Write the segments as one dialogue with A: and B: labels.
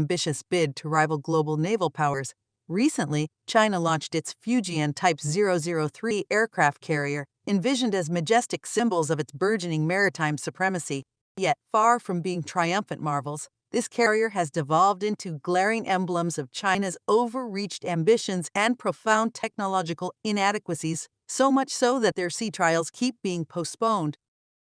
A: ambitious bid to rival global naval powers. Recently, China launched its Fujian Type 003 aircraft carrier, envisioned as majestic symbols of its burgeoning maritime supremacy. Yet, far from being triumphant marvels, this carrier has devolved into glaring emblems of China's overreached ambitions and profound technological inadequacies, so much so that their sea trials keep being postponed.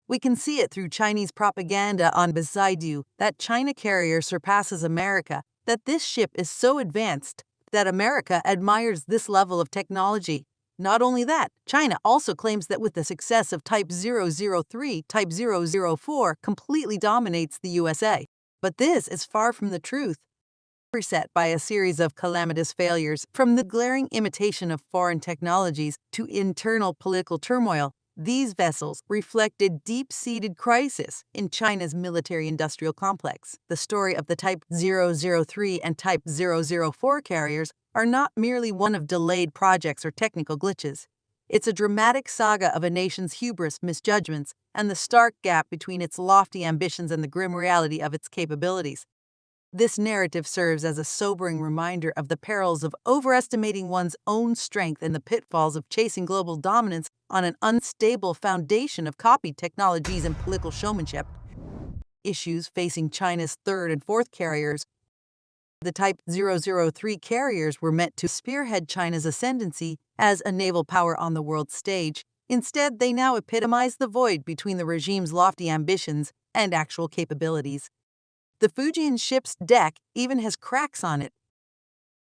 A: We can see it through Chinese propaganda on Beijing that China carrier surpasses America, that this ship is so advanced that America admires this level of technology. Not only that, China also claims that with the success of Type 003, Type 004 completely dominates the USA. But this is far from the truth. Beset by a series of calamitous failures, from the glaring imitation of foreign technologies to internal political turmoil, these vessels reflect a deep-seated crisis in China's military-industrial complex. The story of the Type 003 and Type 004 carriers are not merely one of delayed projects or technical glitches. It's a dramatic saga of a nation's hubris, misjudgments, and the stark gap between its lofty ambitions and the grim reality of its capabilities. This narrative serves as a sobering reminder of the perils of overestimating one's own strength and the pitfalls of chasing global dominance on an unstable foundation of copied technologies and political showmanship. Issues facing China's third and fourth carriers. The Type 003 carriers were meant to spearhead China's ascendancy as a naval power on the world stage. Instead, they now epitomize the void between the regime's lofty ambitions and actual capabilities. The Fujian ship's deck even has cracks on it.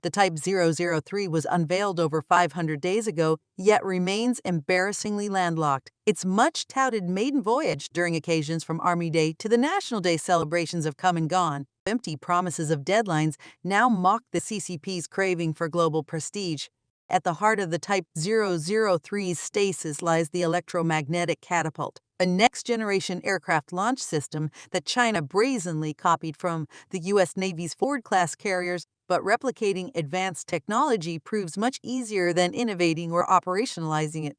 A: The Type 003 was unveiled over 500 days ago, yet remains embarrassingly landlocked. Its much-touted maiden voyage during occasions from Army Day to the National Day celebrations have come and gone. Empty promises of deadlines now mock the CCP's craving for global prestige. At the heart of the Type 003's stasis lies the electromagnetic catapult, a next-generation aircraft launch system that China brazenly copied from the U.S. Navy's Ford-class carriers, but replicating advanced technology proves much easier than innovating or operationalizing it.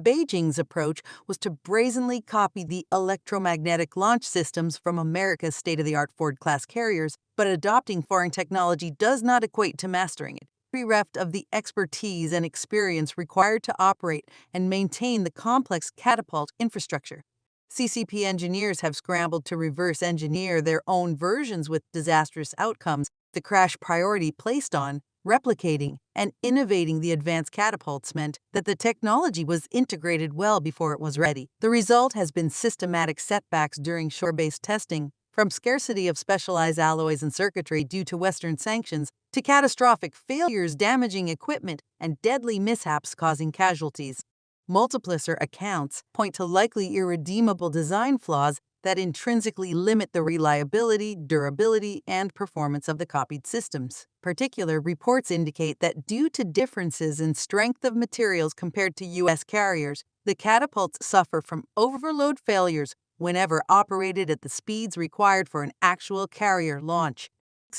A: Beijing's approach was to brazenly copy the electromagnetic launch systems from America's state-of-the-art Ford-class carriers, but adopting foreign technology does not equate to mastering it. Bereft of the expertise and experience required to operate and maintain the complex catapult infrastructure. CCP engineers have scrambled to reverse engineer their own versions with disastrous outcomes. The crash priority placed on replicating and innovating the advanced catapults meant that the technology was integrated well before it was ready. The result has been systematic setbacks during shore-based testing, from scarcity of specialized alloys and circuitry due to Western sanctions to catastrophic failures damaging equipment and deadly mishaps causing casualties. Multiplicer accounts point to likely irredeemable design flaws that intrinsically limit the reliability, durability, and performance of the copied systems. Particular reports indicate that due to differences in strength of materials compared to U.S. carriers, the catapults suffer from overload failures whenever operated at the speeds required for an actual carrier launch.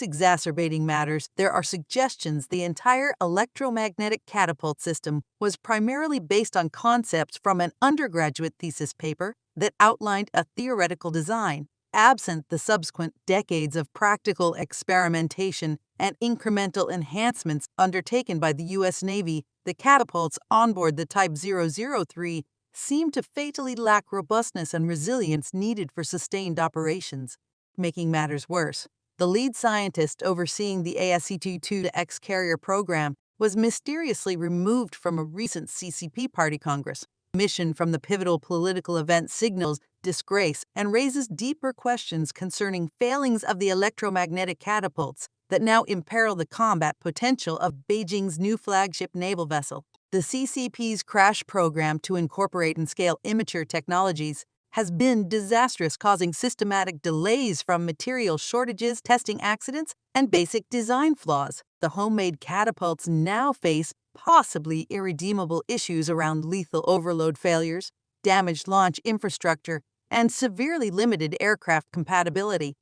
A: Exacerbating matters, there are suggestions the entire electromagnetic catapult system was primarily based on concepts from an undergraduate thesis paper that outlined a theoretical design. Absent the subsequent decades of practical experimentation and incremental enhancements undertaken by the U.S. Navy, the catapults onboard the Type 003 seem to fatally lack robustness and resilience needed for sustained operations. Making matters worse, the lead scientist overseeing the ASC-22X carrier program was mysteriously removed from a recent CCP Party Congress. Mission from the pivotal political event signals disgrace and raises deeper questions concerning failings of the electromagnetic catapults that now imperil the combat potential of Beijing's new flagship naval vessel. The CCP's crash program to incorporate and scale immature technologies has been disastrous, causing systematic delays from material shortages, testing accidents, and basic design flaws. The homemade catapults now face possibly irredeemable issues around lethal overload failures, damaged launch infrastructure, and severely limited aircraft compatibility.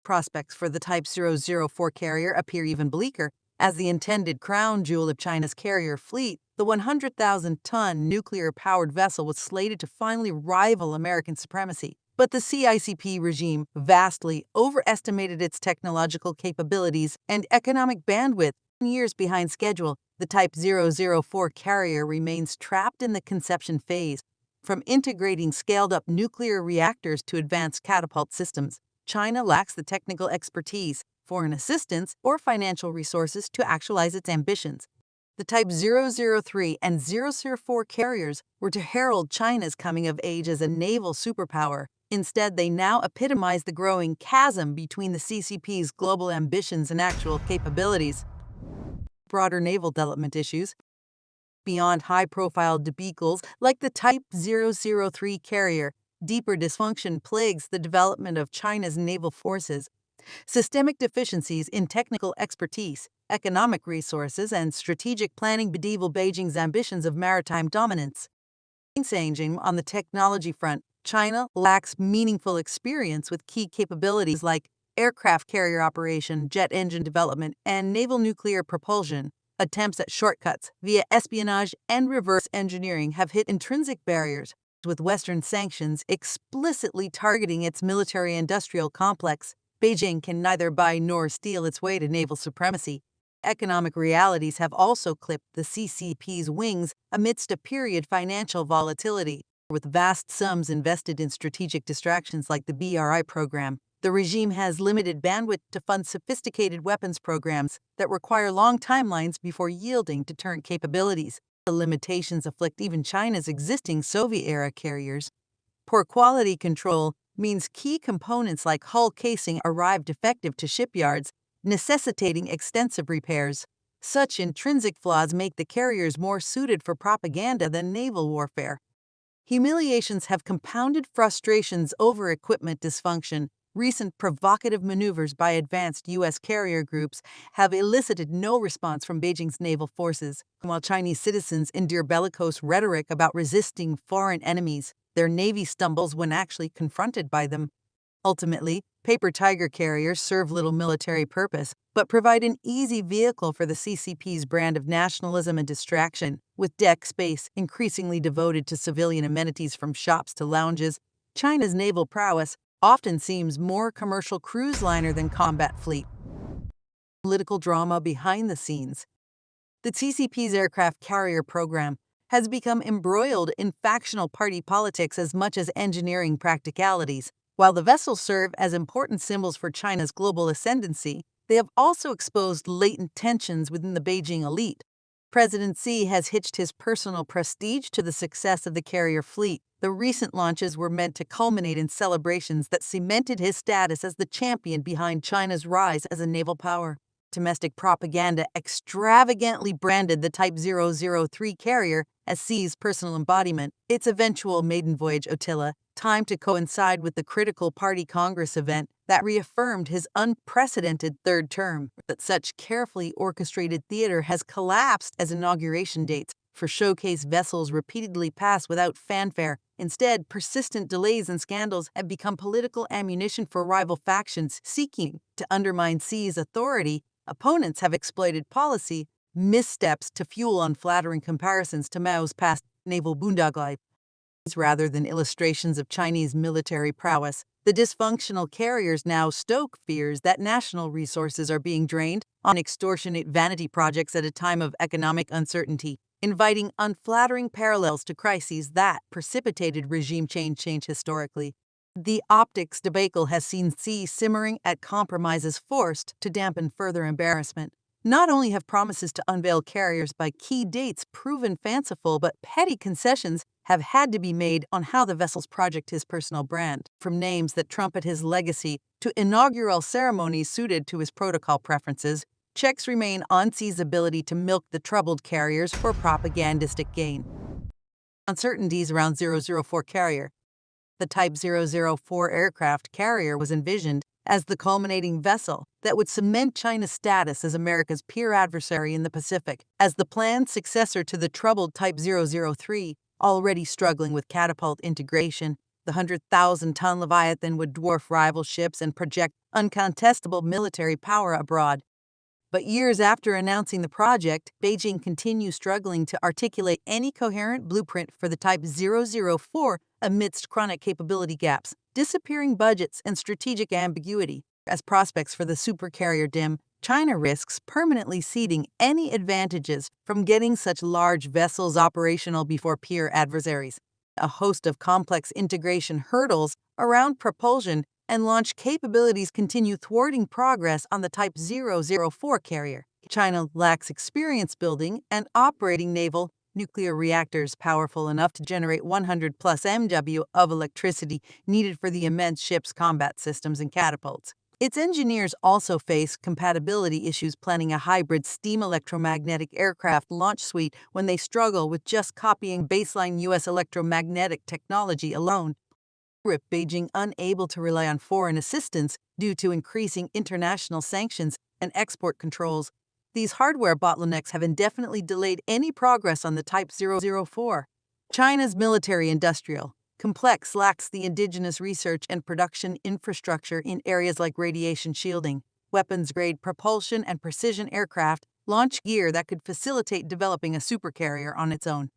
A: Prospects for the Type 004 carrier appear even bleaker. As the intended crown jewel of China's carrier fleet, the 100,000-ton nuclear-powered vessel was slated to finally rival American supremacy. But the CICP regime vastly overestimated its technological capabilities and economic bandwidth. Years behind schedule, the Type 004 carrier remains trapped in the conception phase. From integrating scaled-up nuclear reactors to advanced catapult systems, China lacks the technical expertise, foreign assistance, or financial resources to actualize its ambitions. The Type 003 and 004 carriers were to herald China's coming of age as a naval superpower. Instead, they now epitomize the growing chasm between the CCP's global ambitions and actual capabilities. Broader naval development issues. Beyond high-profile debacles like the Type 003 carrier, deeper dysfunction plagues the development of China's naval forces. Systemic deficiencies in technical expertise, economic resources, and strategic planning bedevil Beijing's ambitions of maritime dominance. On the technology front, China lacks meaningful experience with key capabilities like aircraft carrier operation, jet engine development, and naval nuclear propulsion. Attempts at shortcuts via espionage and reverse engineering have hit intrinsic barriers, with Western sanctions explicitly targeting its military-industrial complex. Beijing can neither buy nor steal its way to naval supremacy. Economic realities have also clipped the CCP's wings amidst a period of financial volatility. With vast sums invested in strategic distractions like the BRI program, the regime has limited bandwidth to fund sophisticated weapons programs that require long timelines before yielding to turret capabilities. The limitations afflict even China's existing Soviet-era carriers. Poor quality control means key components like hull casing arrive defective to shipyards, necessitating extensive repairs. Such intrinsic flaws make the carriers more suited for propaganda than naval warfare. Humiliations have compounded frustrations over equipment dysfunction. Recent provocative maneuvers by advanced U.S. carrier groups have elicited no response from Beijing's naval forces. While Chinese citizens endure bellicose rhetoric about resisting foreign enemies, their navy stumbles when actually confronted by them. Ultimately, paper tiger carriers serve little military purpose, but provide an easy vehicle for the CCP's brand of nationalism and distraction. With deck space increasingly devoted to civilian amenities from shops to lounges, China's naval prowess often seems more commercial cruise liner than combat fleet. Political drama behind the scenes. The CCP's aircraft carrier program has become embroiled in factional party politics as much as engineering practicalities. While the vessels serve as important symbols for China's global ascendancy, they have also exposed latent tensions within the Beijing elite. President Xi has hitched his personal prestige to the success of the carrier fleet. The recent launches were meant to culminate in celebrations that cemented his status as the champion behind China's rise as a naval power. Domestic propaganda extravagantly branded the Type 003 carrier as Xi's personal embodiment. Its eventual maiden voyage Otilla, timed to coincide with the critical party Congress event that reaffirmed his unprecedented third term. But such carefully orchestrated theater has collapsed as inauguration dates for showcase vessels repeatedly pass without fanfare. Instead, persistent delays and scandals have become political ammunition for rival factions seeking to undermine Xi's authority. Opponents have exploited policy missteps to fuel unflattering comparisons to Mao's past naval boondoggle. Rather than illustrations of Chinese military prowess, the dysfunctional carriers now stoke fears that national resources are being drained on extortionate vanity projects at a time of economic uncertainty, inviting unflattering parallels to crises that precipitated regime change historically. The optics debacle has seen Xi simmering at compromises forced to dampen further embarrassment. Not only have promises to unveil carriers by key dates proven fanciful, but petty concessions have had to be made on how the vessels project his personal brand. From names that trumpet his legacy to inaugural ceremonies suited to his protocol preferences, checks remain on Xi's ability to milk the troubled carriers for propagandistic gain. Uncertainties around 004 carrier. The Type 004 aircraft carrier was envisioned as the culminating vessel that would cement China's status as America's peer adversary in the Pacific. As the planned successor to the troubled Type 003, already struggling with catapult integration, the 100,000-ton Leviathan would dwarf rival ships and project uncontestable military power abroad. But years after announcing the project, Beijing continues struggling to articulate any coherent blueprint for the Type 004 amidst chronic capability gaps, disappearing budgets, and strategic ambiguity. As prospects for the supercarrier dim, China risks permanently ceding any advantages from getting such large vessels operational before peer adversaries. A host of complex integration hurdles around propulsion and launch capabilities continue thwarting progress on the Type 004 carrier. China lacks experience building and operating naval nuclear reactors powerful enough to generate 100+ MW of electricity needed for the immense ship's combat systems and catapults. Its engineers also face compatibility issues planning a hybrid steam electromagnetic aircraft launch suite when they struggle with just copying baseline U.S. electromagnetic technology alone. With Beijing unable to rely on foreign assistance due to increasing international sanctions and export controls, these hardware bottlenecks have indefinitely delayed any progress on the Type 004. China's military-industrial complex lacks the indigenous research and production infrastructure in areas like radiation shielding, weapons-grade propulsion, and precision aircraft launch gear that could facilitate developing a supercarrier on its own.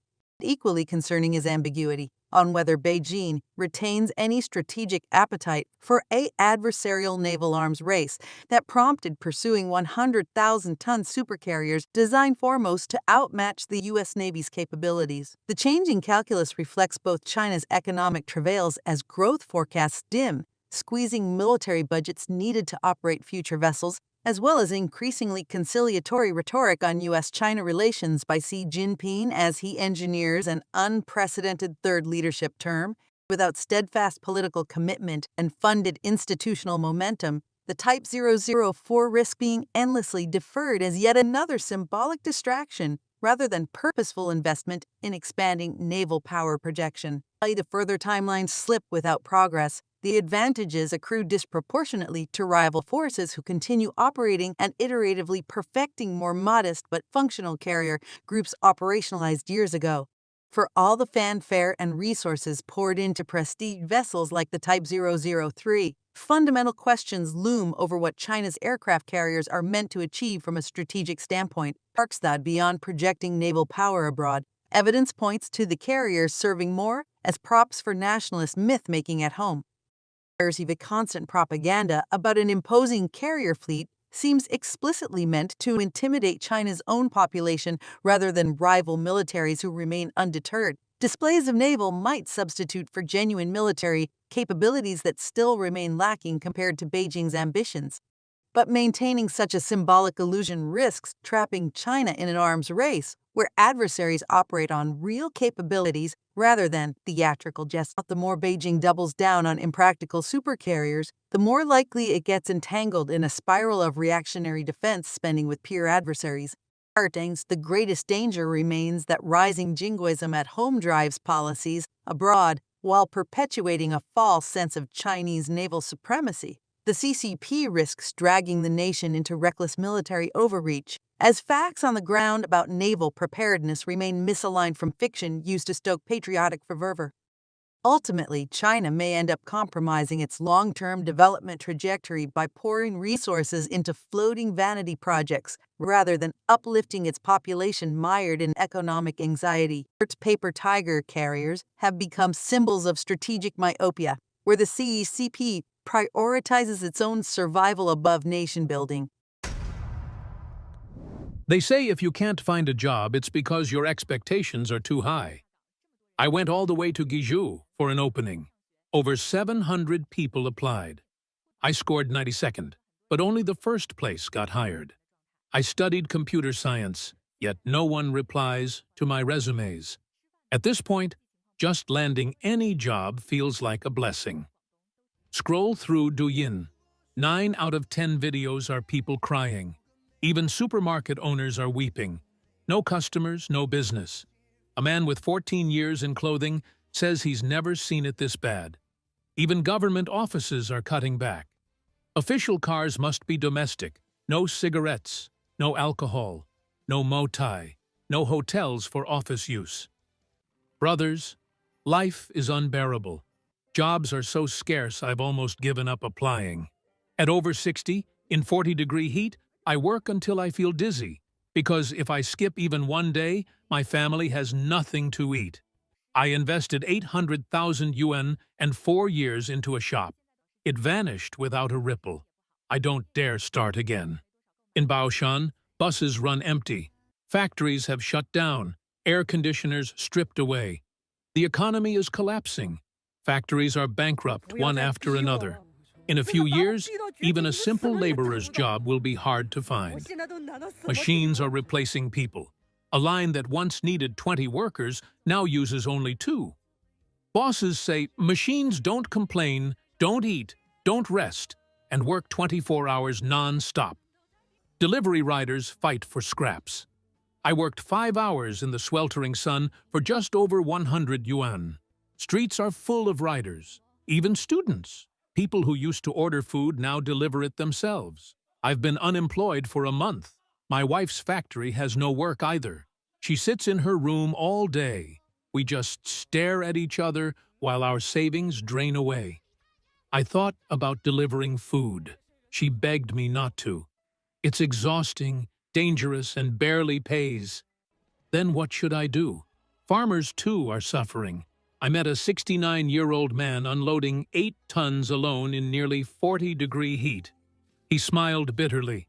A: Equally concerning is ambiguity on whether Beijing retains any strategic appetite for an adversarial naval arms race that prompted pursuing 100,000-ton supercarriers designed foremost to outmatch the U.S. Navy's capabilities. The changing calculus reflects both China's economic travails as growth forecasts dim, squeezing military budgets needed to operate future vessels, as well as increasingly conciliatory rhetoric on U.S.-China relations by Xi Jinping as he engineers an unprecedented third leadership term. Without steadfast political commitment and funded institutional momentum, the Type 004 risks being endlessly deferred as yet another symbolic distraction rather than purposeful investment in expanding naval power projection. The further timelines slip without progress, the advantages accrue disproportionately to rival forces who continue operating and iteratively perfecting more modest but functional carrier groups operationalized years ago. For all the fanfare and resources poured into prestige vessels like the Type 003, fundamental questions loom over what China's aircraft carriers are meant to achieve from a strategic standpoint. Beyond projecting naval power abroad, evidence points to the carriers serving more as props for nationalist myth-making at home. The constant propaganda about an imposing carrier fleet seems explicitly meant to intimidate China's own population rather than rival militaries who remain undeterred. Displays of naval might substitute for genuine military capabilities that still remain lacking compared to Beijing's ambitions. But maintaining such a symbolic illusion risks trapping China in an arms race where adversaries operate on real capabilities rather than theatrical jests. The more Beijing doubles down on impractical supercarriers, the more likely it gets entangled in a spiral of reactionary defense spending with peer adversaries. The greatest danger remains that rising jingoism at home drives policies abroad while perpetuating a false sense of Chinese naval supremacy. The CCP risks dragging the nation into reckless military overreach, as facts on the ground about naval preparedness remain misaligned from fiction used to stoke patriotic fervor. Ultimately, China may end up compromising its long-term development trajectory by pouring resources into floating vanity projects rather than uplifting its population mired in economic anxiety. Paper tiger carriers have become symbols of strategic myopia, where the CCP prioritizes its own survival above nation building.
B: They say if you can't find a job, it's because your expectations are too high. I went all the way to Guizhou for an opening. Over 700 people applied. I scored 92nd, but only the first place got hired. I studied computer science, yet no one replies to my resumes. At this point, just landing any job feels like a blessing. Scroll through Douyin. 9 out of 10 videos are people crying. Even supermarket owners are weeping. No customers, no business. A man with 14 years in clothing says he's never seen it this bad. Even government offices are cutting back. Official cars must be domestic. No cigarettes, no alcohol, no motai, no hotels for office use. Brothers, life is unbearable. Jobs are so scarce I've almost given up applying. At over 60, in 40-degree heat, I work until I feel dizzy, because if I skip even one day, my family has nothing to eat. I invested 800,000 yuan and 4 years into a shop. It vanished without a ripple. I don't dare start again. In Baoshan, buses run empty. Factories have shut down. Air conditioners stripped away. The economy is collapsing. Factories are bankrupt one after another. In a few years, even a simple laborer's job will be hard to find. Machines are replacing people. A line that once needed 20 workers now uses only 2. Bosses say machines don't complain, don't eat, don't rest, and work 24 hours non-stop. Delivery riders fight for scraps. I worked 5 hours in the sweltering sun for just over 100 yuan. Streets are full of riders, even students. People who used to order food now deliver it themselves. I've been unemployed for a month. My wife's factory has no work either. She sits in her room all day. We just stare at each other while our savings drain away. I thought about delivering food. She begged me not to. It's exhausting, dangerous, and barely pays. Then what should I do? Farmers, too, are suffering. I met a 69-year-old man unloading 8 tons alone in nearly 40-degree heat. He smiled bitterly.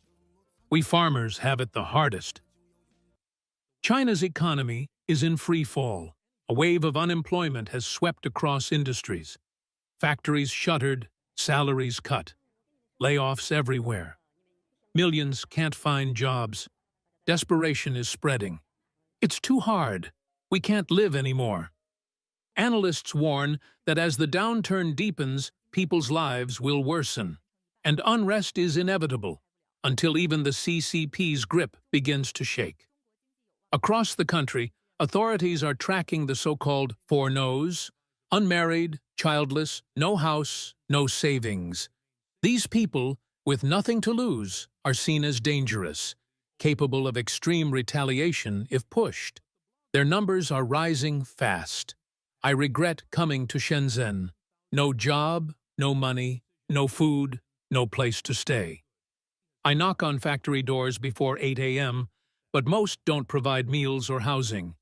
B: We farmers have it the hardest. China's economy is in free fall. A wave of unemployment has swept across industries. Factories shuttered, salaries cut. Layoffs everywhere. Millions can't find jobs. Desperation is spreading. It's too hard. We can't live anymore. Analysts warn that as the downturn deepens, people's lives will worsen, and unrest is inevitable until even the CCP's grip begins to shake. Across the country, authorities are tracking the so-called 4 no's: unmarried, childless, no house, no savings. These people, with nothing to lose, are seen as dangerous, capable of extreme retaliation if pushed. Their numbers are rising fast. I regret coming to Shenzhen. No job, no money, no food, no place to stay. I knock on factory doors before 8 a.m., but most don't provide meals or housing.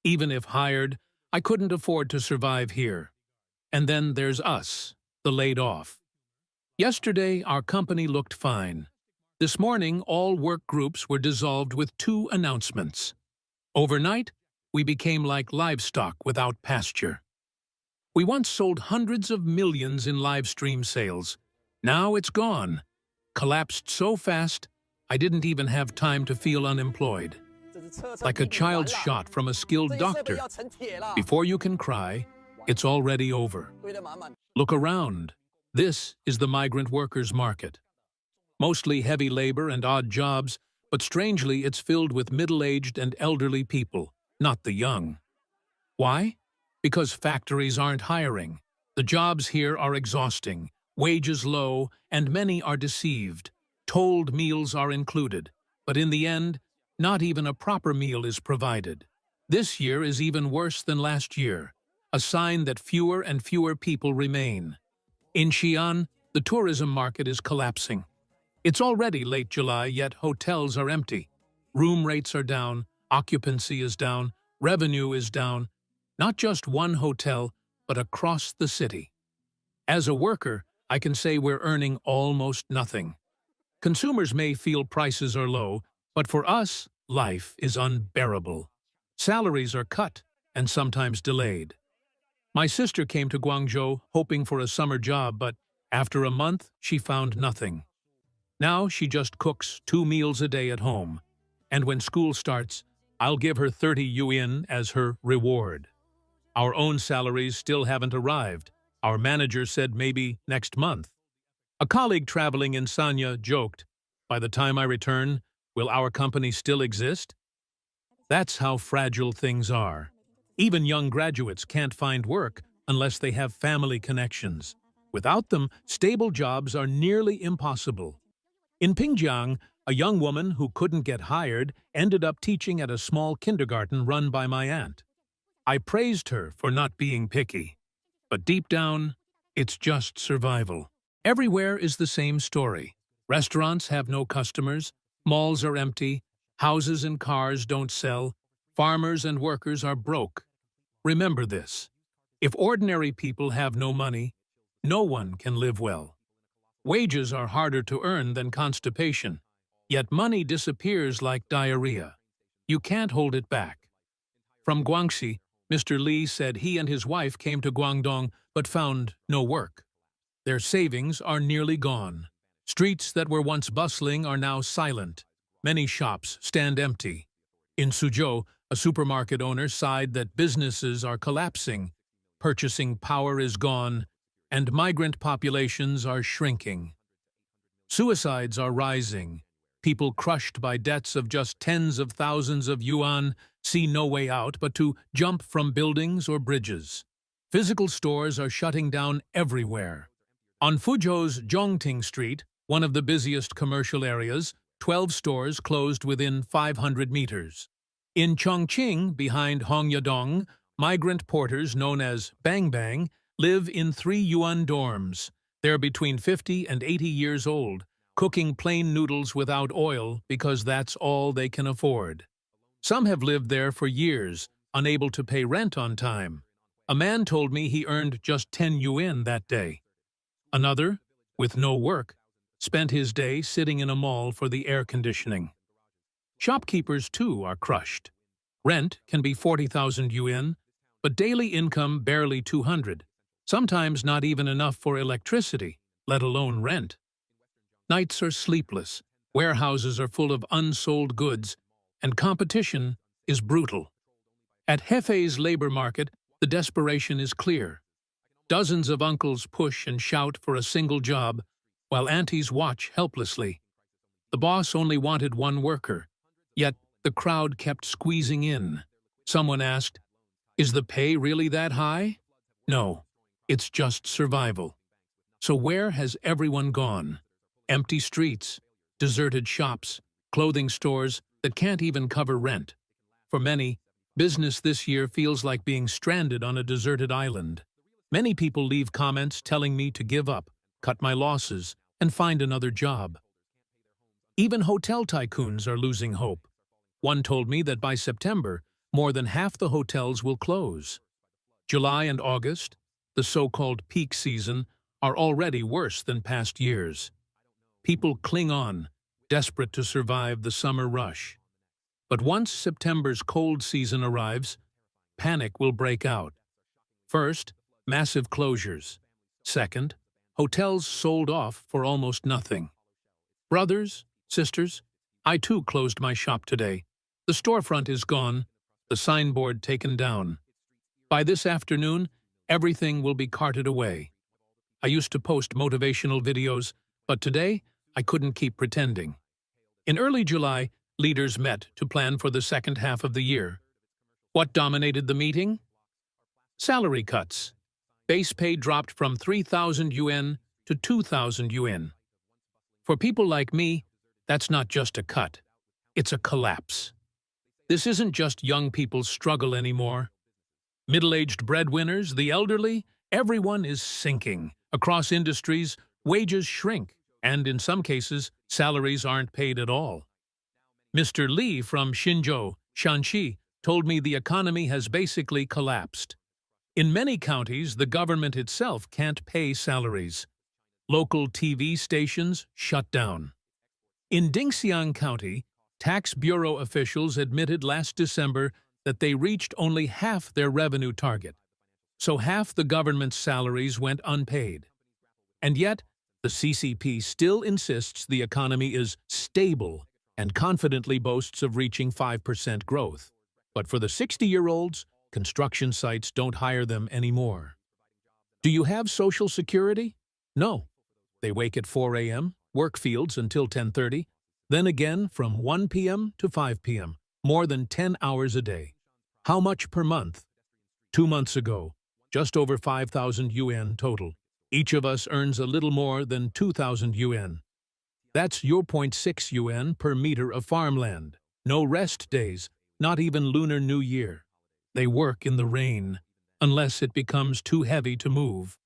B: Even if hired, I couldn't afford to survive here. And then there's us, the laid off. Yesterday, our company looked fine. This morning, all work groups were dissolved with 2 announcements. Overnight, we became like livestock without pasture. We once sold hundreds of millions in live stream sales. Now it's gone. Collapsed so fast, I didn't even have time to feel unemployed. Like a child shot from a skilled doctor. Before you can cry, it's already over. Look around. This is the migrant workers' market. Mostly heavy labor and odd jobs, but strangely it's filled with middle-aged and elderly people, not the young. Why? Because factories aren't hiring. The jobs here are exhausting, wages low, and many are deceived. Told meals are included, but in the end, not even a proper meal is provided. This year is even worse than last year, a sign that fewer and fewer people remain. In Xi'an, the tourism market is collapsing. It's already late July, yet hotels are empty. Room rates are down, occupancy is down, revenue is down. Not just one hotel, but across the city. As a worker, I can say we're earning almost nothing. Consumers may feel prices are low, but for us, life is unbearable. Salaries are cut and sometimes delayed. My sister came to Guangzhou hoping for a summer job, but after a month, she found nothing. Now she just cooks 2 meals a day at home, and when school starts, I'll give her 30 yuan as her reward. Our own salaries still haven't arrived. Our manager said maybe next month. A colleague traveling in Sanya joked, "By the time I return, will our company still exist?" That's how fragile things are. Even young graduates can't find work unless they have family connections. Without them, stable jobs are nearly impossible. In Pingjiang, a young woman who couldn't get hired ended up teaching at a small kindergarten run by my aunt. I praised her for not being picky. But deep down, it's just survival. Everywhere is the same story. Restaurants have no customers, malls are empty, houses and cars don't sell, farmers and workers are broke. Remember this. If ordinary people have no money, no one can live well. Wages are harder to earn than constipation, yet money disappears like diarrhea. You can't hold it back. From Guangxi, Mr. Li said he and his wife came to Guangdong but found no work. Their savings are nearly gone. Streets that were once bustling are now silent. Many shops stand empty. In Suzhou, a supermarket owner sighed that businesses are collapsing, purchasing power is gone, and migrant populations are shrinking. Suicides are rising. People crushed by debts of just tens of thousands of yuan see no way out but to jump from buildings or bridges. Physical stores are shutting down everywhere. On Fuzhou's Zhongting Street, one of the busiest commercial areas, 12 stores closed within 500 meters. In Chongqing, behind Hongyadong, migrant porters known as Bang Bang live in 3 yuan dorms. They're between 50 and 80 years old, cooking plain noodles without oil because that's all they can afford. Some have lived there for years, unable to pay rent on time. A man told me he earned just 10 yuan that day. Another, with no work, spent his day sitting in a mall for the air conditioning. Shopkeepers, too, are crushed. Rent can be 40,000 yuan, but daily income barely 200, sometimes not even enough for electricity, let alone rent. Nights are sleepless, warehouses are full of unsold goods, and competition is brutal. At Hefei's labor market, the desperation is clear. Dozens of uncles push and shout for a single job, while aunties watch helplessly. The boss only wanted one worker, yet the crowd kept squeezing in. Someone asked, "Is the pay really that high?" No, it's just survival. So where has everyone gone? Empty streets, deserted shops, clothing stores that can't even cover rent. For many, business this year feels like being stranded on a deserted island. Many people leave comments telling me to give up, cut my losses, and find another job. Even hotel tycoons are losing hope. One told me that by September, more than half the hotels will close. July and August, the so-called peak season, are already worse than past years. People cling on, desperate to survive the summer rush. But once September's cold season arrives, panic will break out. First, massive closures. Second, hotels sold off for almost nothing. Brothers, sisters, I too closed my shop today. The storefront is gone, the signboard taken down. By this afternoon, everything will be carted away. I used to post motivational videos, but today I couldn't keep pretending. In early July, leaders met to plan for the second half of the year. What dominated the meeting? Salary cuts. Base pay dropped from 3,000 yuan to 2,000 yuan. For people like me, that's not just a cut. It's a collapse. This isn't just young people's struggle anymore. Middle-aged breadwinners, the elderly, everyone is sinking. Across industries, wages shrink, and in some cases, salaries aren't paid at all. Mr. Li from Xinzhou, Shanxi, told me the economy has basically collapsed. In many counties, the government itself can't pay salaries. Local TV stations shut down. In Dingxiang County, tax bureau officials admitted last December that they reached only half their revenue target, so half the government's salaries went unpaid. And yet, the CCP still insists the economy is stable and confidently boasts of reaching 5% growth. But for the 60-year-olds, construction sites don't hire them anymore. Do you have Social Security? No. They wake at 4 a.m., work fields until 10:30, then again from 1 p.m. to 5 p.m., more than 10 hours a day. How much per month? 2 months ago, just over 5,000 yuan total. Each of us earns a little more than 2,000 yuan. That's your 0.6 yuan per meter of farmland. No rest days, not even Lunar New Year. They work in the rain, unless it becomes too heavy to move.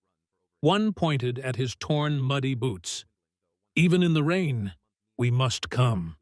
B: One pointed at his torn, muddy boots. Even in the rain, we must come.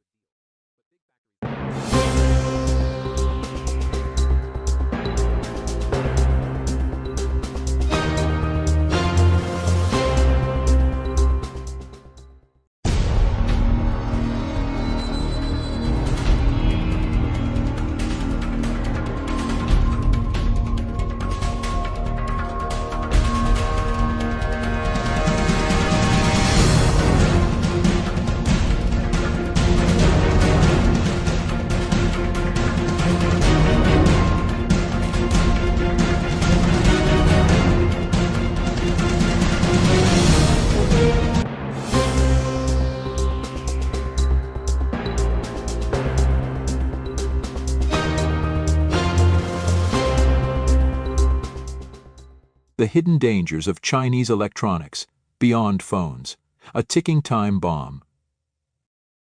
C: The hidden dangers of Chinese electronics, beyond phones, a ticking time bomb.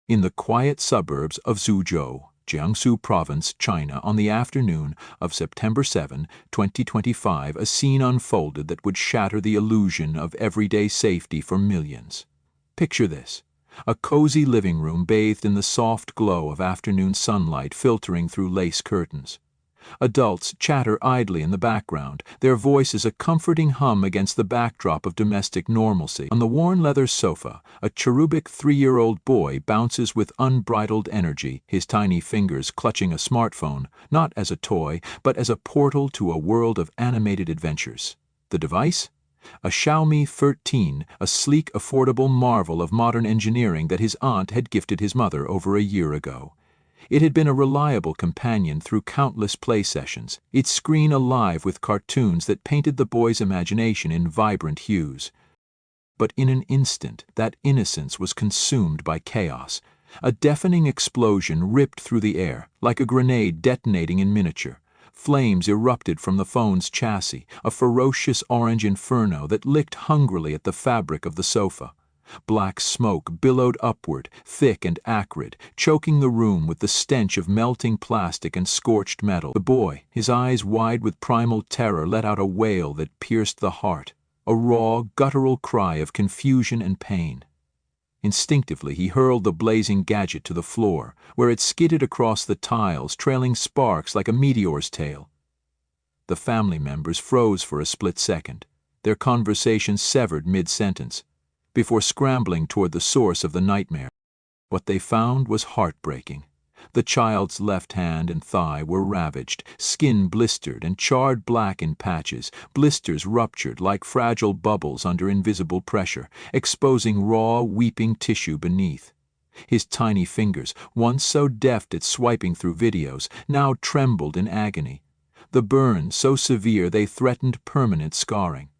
C: In the quiet suburbs of Suzhou, Jiangsu Province, China, on the afternoon of September 7, 2025, a scene unfolded that would shatter the illusion of everyday safety for millions. Picture this: a cozy living room bathed in the soft glow of afternoon sunlight filtering through lace curtains. Adults chatter idly in the background, their voices a comforting hum against the backdrop of domestic normalcy. On the worn leather sofa, a cherubic 3-year-old boy bounces with unbridled energy, his tiny fingers clutching a smartphone, not as a toy, but as a portal to a world of animated adventures. The device? A Xiaomi 13, a sleek, affordable marvel of modern engineering that his aunt had gifted his mother over a year ago. It had been a reliable companion through countless play sessions, its screen alive with cartoons that painted the boy's imagination in vibrant hues. But in an instant, that innocence was consumed by chaos. A deafening explosion ripped through the air, like a grenade detonating in miniature. Flames erupted from the phone's chassis, a ferocious orange inferno that licked hungrily at the fabric of the sofa. Black smoke billowed upward, thick and acrid, choking the room with the stench of melting plastic and scorched metal. The boy, his eyes wide with primal terror, let out a wail that pierced the heart, a raw, guttural cry of confusion and pain. Instinctively, he hurled the blazing gadget to the floor, where it skidded across the tiles, trailing sparks like a meteor's tail. The family members froze for a split second, their conversation severed mid-sentence, before scrambling toward the source of the nightmare. What they found was heartbreaking. The child's left hand and thigh were ravaged, skin blistered and charred black in patches, blisters ruptured like fragile bubbles under invisible pressure, exposing raw, weeping tissue beneath. His tiny fingers, once so deft at swiping through videos, now trembled in agony. The burns so severe they threatened permanent scarring.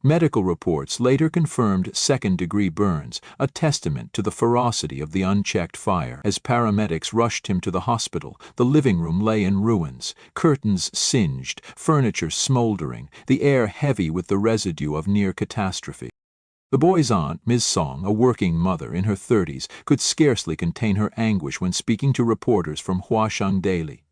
C: Medical reports later confirmed second-degree burns, a testament to the ferocity of the unchecked fire. As paramedics rushed him to the hospital, the living room lay in ruins, curtains singed, furniture smoldering, the air heavy with the residue of near catastrophe. The boy's aunt, Ms. Song, a working mother in her 30s, could scarcely contain her anguish when speaking to reporters from Huaxiang Daily.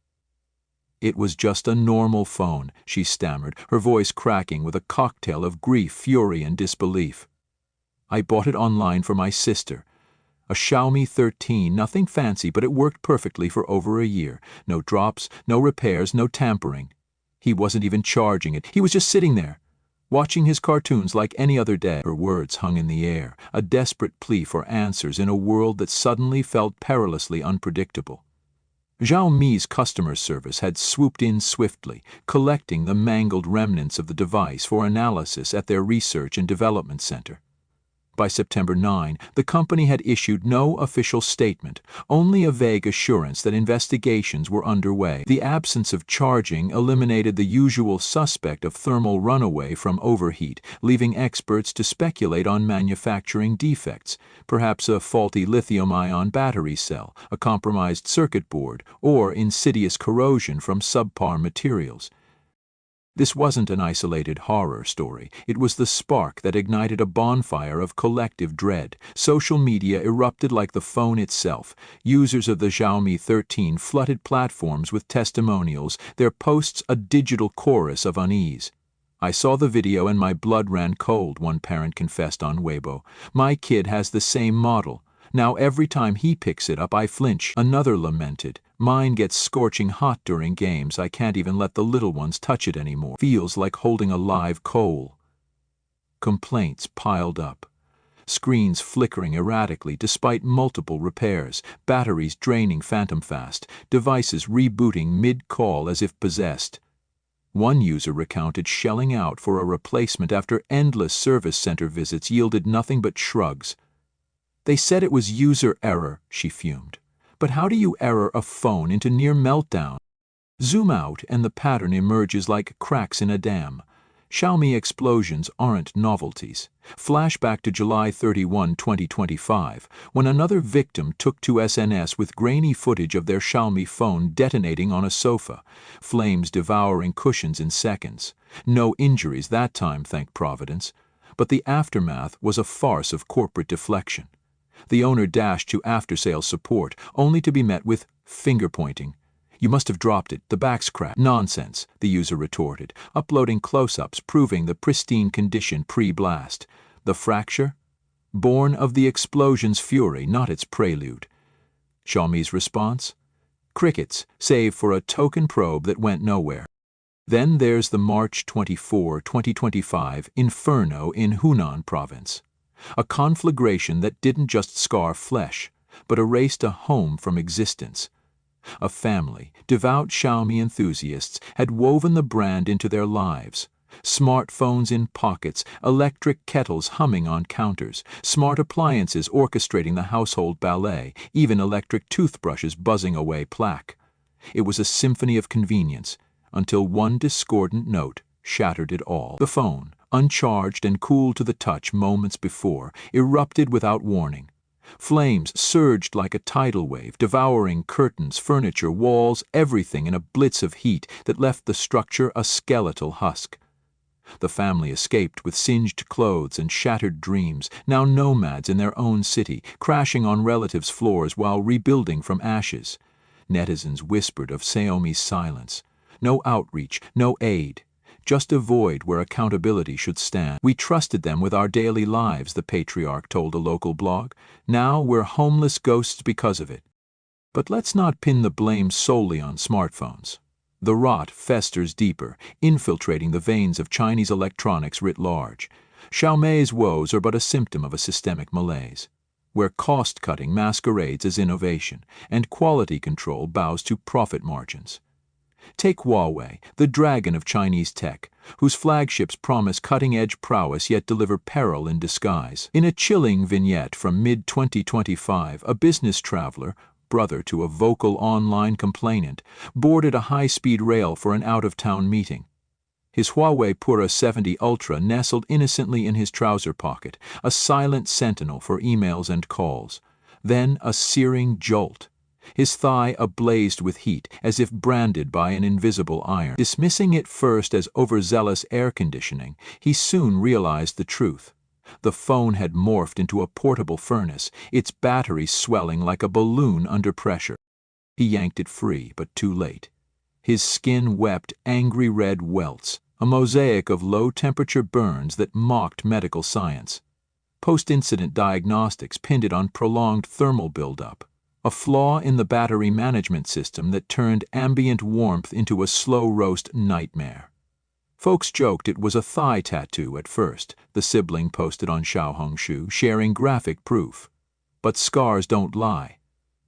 C: "It was just a normal phone," she stammered, her voice cracking with a cocktail of grief, fury, and disbelief. "I bought it online for my sister. A Xiaomi 13, nothing fancy, but it worked perfectly for over a year. No drops, no repairs, no tampering. He wasn't even charging it. He was just sitting there, watching his cartoons like any other day." Her words hung in the air, a desperate plea for answers in a world that suddenly felt perilously unpredictable. Xiaomi's customer service had swooped in swiftly, collecting the mangled remnants of the device for analysis at their research and development center. By September 9, the company had issued no official statement, only a vague assurance that investigations were underway. The absence of charging eliminated the usual suspect of thermal runaway from overheat, leaving experts to speculate on manufacturing defects, perhaps a faulty lithium-ion battery cell, a compromised circuit board, or insidious corrosion from subpar materials. This wasn't an isolated horror story. It was the spark that ignited a bonfire of collective dread. Social media erupted like the phone itself. Users of the Xiaomi 13 flooded platforms with testimonials, their posts a digital chorus of unease. "I saw the video and my blood ran cold," one parent confessed on Weibo. "My kid has the same model. Now every time he picks it up I flinch," another lamented. "Mine gets scorching hot during games. I can't even let the little ones touch it anymore. Feels like holding a live coal." Complaints piled up. Screens flickering erratically despite multiple repairs, batteries draining phantom fast, devices rebooting mid-call as if possessed. One user recounted shelling out for a replacement after endless service center visits yielded nothing but shrugs. "They said it was user error," she fumed. "But how do you error a phone into near meltdown? Zoom out and the pattern emerges like cracks in a dam. Xiaomi explosions aren't novelties. Flashback to July 31, 2025, when another victim took to SNS with grainy footage of their Xiaomi phone detonating on a sofa, flames devouring cushions in seconds. No injuries that time, thank Providence. But the aftermath was a farce of corporate deflection. The owner dashed to after-sales support, only to be met with finger-pointing. "You must have dropped it, the back's cracked." "Nonsense," the user retorted, uploading close-ups proving the pristine condition pre-blast. The fracture? Born of the explosion's fury, not its prelude. Xiaomi's response? Crickets, save for a token probe that went nowhere. Then there's the March 24, 2025 inferno in Hunan province. A conflagration that didn't just scar flesh, but erased a home from existence. A family, devout Xiaomi enthusiasts, had woven the brand into their lives. Smartphones in pockets, electric kettles humming on counters, smart appliances orchestrating the household ballet, even electric toothbrushes buzzing away plaque. It was a symphony of convenience, until one discordant note shattered it all. The phone, uncharged and cool to the touch moments before, erupted without warning. Flames surged like a tidal wave, devouring curtains, furniture, walls, everything in a blitz of heat that left the structure a skeletal husk. The family escaped with singed clothes and shattered dreams, now nomads in their own city, crashing on relatives' floors while rebuilding from ashes. Netizens whispered of Xiaomi's silence. No outreach, no aid. Just a void where accountability should stand. "We trusted them with our daily lives," the patriarch told a local blog. "Now we're homeless ghosts because of it." But let's not pin the blame solely on smartphones. The rot festers deeper, infiltrating the veins of Chinese electronics writ large. Xiaomi's woes are but a symptom of a systemic malaise, where cost-cutting masquerades as innovation, and quality control bows to profit margins. Take Huawei, the dragon of Chinese tech, whose flagships promise cutting-edge prowess yet deliver peril in disguise. In a chilling vignette from mid-2025, a business traveler, brother to a vocal online complainant, boarded a high-speed rail for an out-of-town meeting. His Huawei Pura 70 Ultra nestled innocently in his trouser pocket, a silent sentinel for emails and calls. Then a searing jolt. His thigh ablazed with heat, as if branded by an invisible iron. Dismissing it first as overzealous air conditioning, he soon realized the truth. The phone had morphed into a portable furnace, its battery swelling like a balloon under pressure. He yanked it free, but too late. His skin wept angry red welts, a mosaic of low-temperature burns that mocked medical science. Post-incident diagnostics pinned it on prolonged thermal buildup. A flaw in the battery management system that turned ambient warmth into a slow-roast nightmare. Folks joked it was a thigh tattoo at first, the sibling posted on Xiaohongshu, sharing graphic proof. But scars don't lie.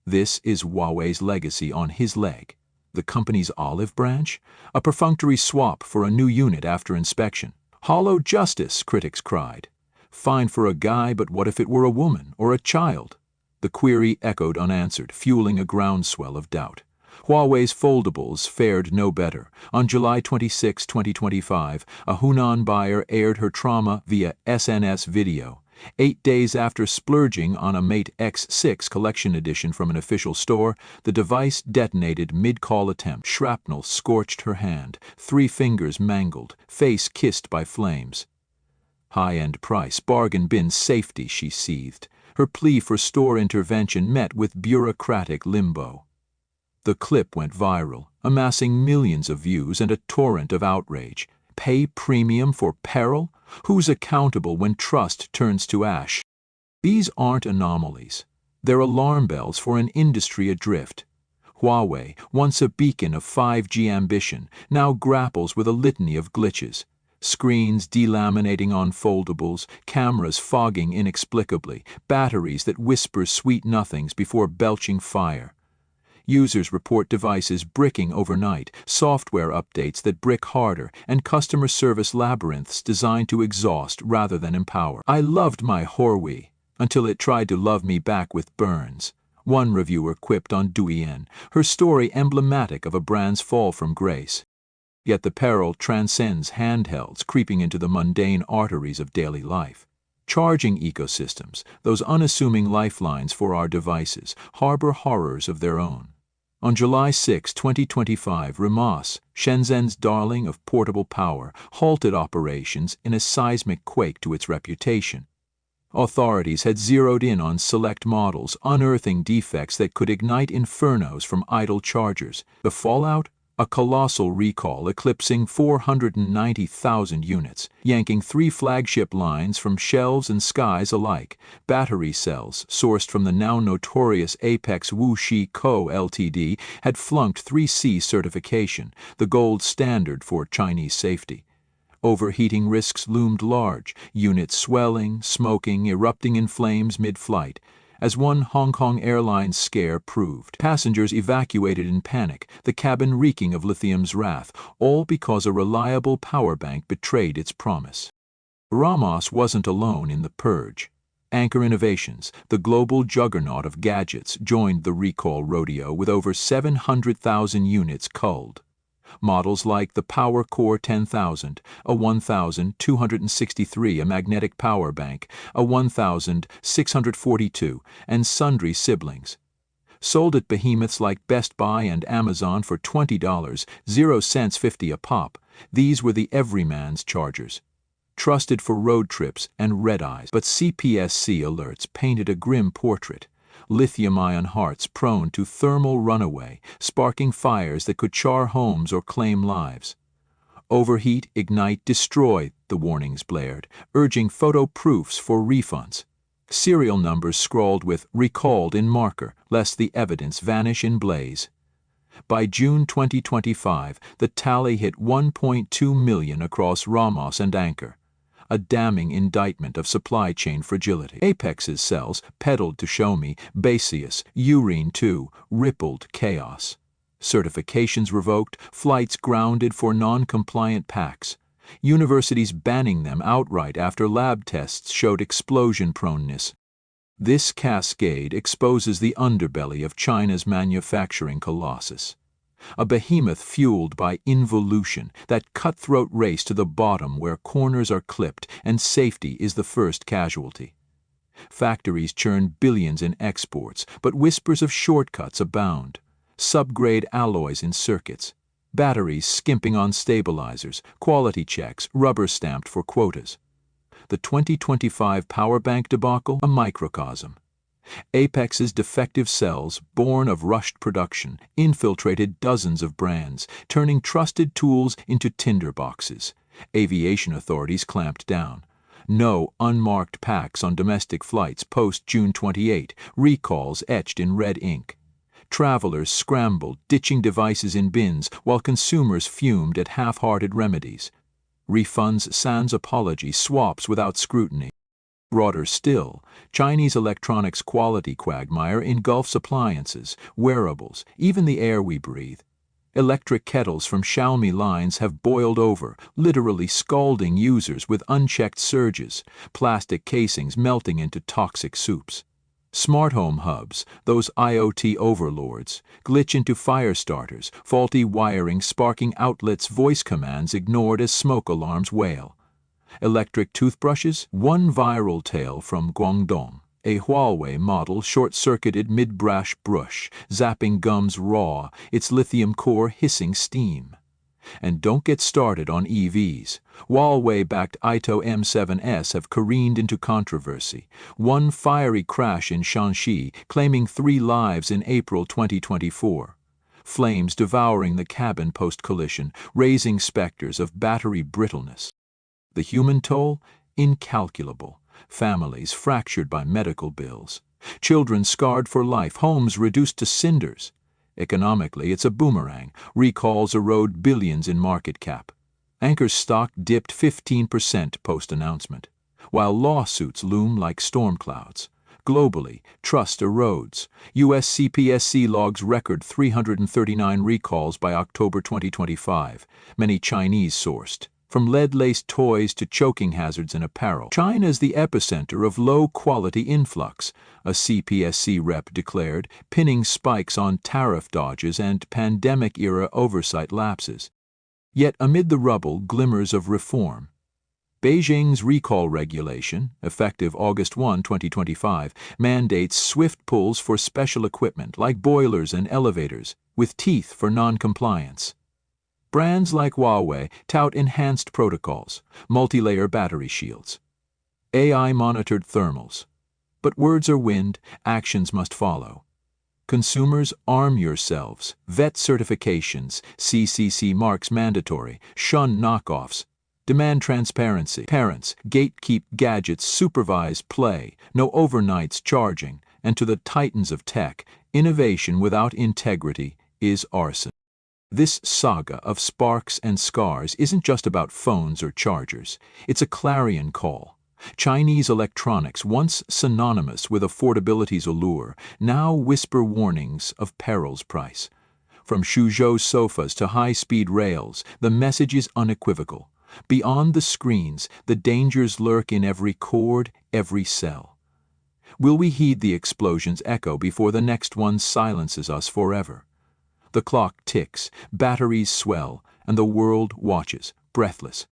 C: This is Huawei's legacy on his leg. The company's olive branch? A perfunctory swap for a new unit after inspection. Hollow justice, critics cried. Fine for a guy, but what if it were a woman or a child? The query echoed unanswered, fueling a groundswell of doubt. Huawei's foldables fared no better. On July 26, 2025, a Hunan buyer aired her trauma via SNS video. 8 days after splurging on a Mate X6 collection edition from an official store, the device detonated mid-call attempt. Shrapnel scorched her hand, 3 fingers mangled, face kissed by flames. High-end price, bargain bin safety, she seethed. Her plea for store intervention met with bureaucratic limbo. The clip went viral, amassing millions of views and a torrent of outrage. Pay premium for peril? Who's accountable when trust turns to ash? These aren't anomalies. They're alarm bells for an industry adrift. Huawei, once a beacon of 5G ambition, now grapples with a litany of glitches. Screens delaminating on foldables, cameras fogging inexplicably, batteries that whisper sweet nothings before belching fire. Users report devices bricking overnight, software updates that brick harder, and customer service labyrinths designed to exhaust rather than empower. I loved my Huawei until it tried to love me back with burns. One reviewer quipped on Douyin, her story emblematic of a brand's fall from grace. Yet the peril transcends handhelds creeping into the mundane arteries of daily life. Charging ecosystems, those unassuming lifelines for our devices, harbor horrors of their own. On July 6, 2025, RIMAS, Shenzhen's darling of portable power, halted operations in a seismic quake to its reputation. Authorities had zeroed in on select models, unearthing defects that could ignite infernos from idle chargers. The fallout? A colossal recall eclipsing 490,000 units, yanking 3 flagship lines from shelves and skies alike. Battery cells, sourced from the now notorious Apex Wuxi Co. Ltd., had flunked 3C certification, the gold standard for Chinese safety. Overheating risks loomed large, units swelling, smoking, erupting in flames mid-flight. As one Hong Kong Airlines scare proved, passengers evacuated in panic, the cabin reeking of lithium's wrath, all because a reliable power bank betrayed its promise. Ramos wasn't alone in the purge. Anchor Innovations, the global juggernaut of gadgets, joined the recall rodeo with over 700,000 units culled. Models like the Power Core 10,000, a 1,263, a magnetic power bank, a 1,642, and sundry siblings. Sold at behemoths like Best Buy and Amazon for $20, 0 cents 50 a pop, these were the everyman's chargers. Trusted for road trips and red-eyes, but CPSC alerts painted a grim portrait. Lithium-ion hearts prone to thermal runaway, sparking fires that could char homes or claim lives. Overheat, ignite, destroy, the warnings blared, urging photo proofs for refunds. Serial numbers scrawled with recalled in marker, lest the evidence vanish in blaze. By June 2025, the tally hit 1.2 million across Ramos and Anchor. A damning indictment of supply chain fragility. Apex's cells, peddled to show me, Baseus, Urine 2, rippled chaos. Certifications revoked, flights grounded for non-compliant packs. Universities banning them outright after lab tests showed explosion proneness. This cascade exposes the underbelly of China's manufacturing colossus. A behemoth fueled by involution, that cutthroat race to the bottom where corners are clipped and safety is the first casualty. Factories churn billions in exports, but whispers of shortcuts abound. Subgrade alloys in circuits, batteries skimping on stabilizers, quality checks rubber-stamped for quotas. The 2025 power bank debacle, a microcosm. Apex's defective cells, born of rushed production, infiltrated dozens of brands, turning trusted tools into tinderboxes. Aviation authorities clamped down. No unmarked packs on domestic flights post-June 28, recalls etched in red ink. Travelers scrambled, ditching devices in bins, while consumers fumed at half-hearted remedies. Refunds sans apology, swaps without scrutiny. Broader still, Chinese electronics quality quagmire engulfs appliances, wearables, even the air we breathe. Electric kettles from Xiaomi lines have boiled over, literally scalding users with unchecked surges, plastic casings melting into toxic soups. Smart home hubs, those IoT overlords, glitch into fire starters, faulty wiring sparking outlets, voice commands ignored as smoke alarms wail. Electric toothbrushes, one viral tale from Guangdong. A Huawei model short-circuited mid-brush brush, zapping gums raw, its lithium core hissing steam. And don't get started on EVs. Huawei-backed Ito M7S have careened into controversy. One fiery crash in Shanxi, claiming 3 lives in April 2024. Flames devouring the cabin post-collision, raising specters of battery brittleness. The human toll? Incalculable. Families fractured by medical bills. Children scarred for life, homes reduced to cinders. Economically, it's a boomerang. Recalls erode billions in market cap. Anchor's stock dipped 15% post-announcement, while lawsuits loom like storm clouds. Globally, trust erodes. U.S. CPSC logs record 339 recalls by October 2025, many Chinese-sourced. From lead-laced toys to choking hazards in apparel, China is the epicenter of low-quality influx, a CPSC rep declared, pinning spikes on tariff dodges and pandemic-era oversight lapses. Yet amid the rubble, glimmers of reform. Beijing's recall regulation, effective August 1, 2025, mandates swift pulls for special equipment like boilers and elevators, with teeth for non-compliance. Brands like Huawei tout enhanced protocols, multi-layer battery shields, AI-monitored thermals. But words are wind, actions must follow. Consumers, arm yourselves. Vet certifications, CCC marks mandatory. Shun knockoffs. Demand transparency. Parents, gatekeep gadgets, supervise play. No overnights charging. And to the titans of tech, innovation without integrity is arson. This saga of sparks and scars isn't just about phones or chargers. It's a clarion call. Chinese electronics, once synonymous with affordability's allure, now whisper warnings of peril's price. From Suzhou sofas to high-speed rails, the message is unequivocal. Beyond the screens, the dangers lurk in every cord, every cell. Will we heed the explosion's echo before the next one silences us forever? The clock ticks, batteries swell, and the world watches, breathless.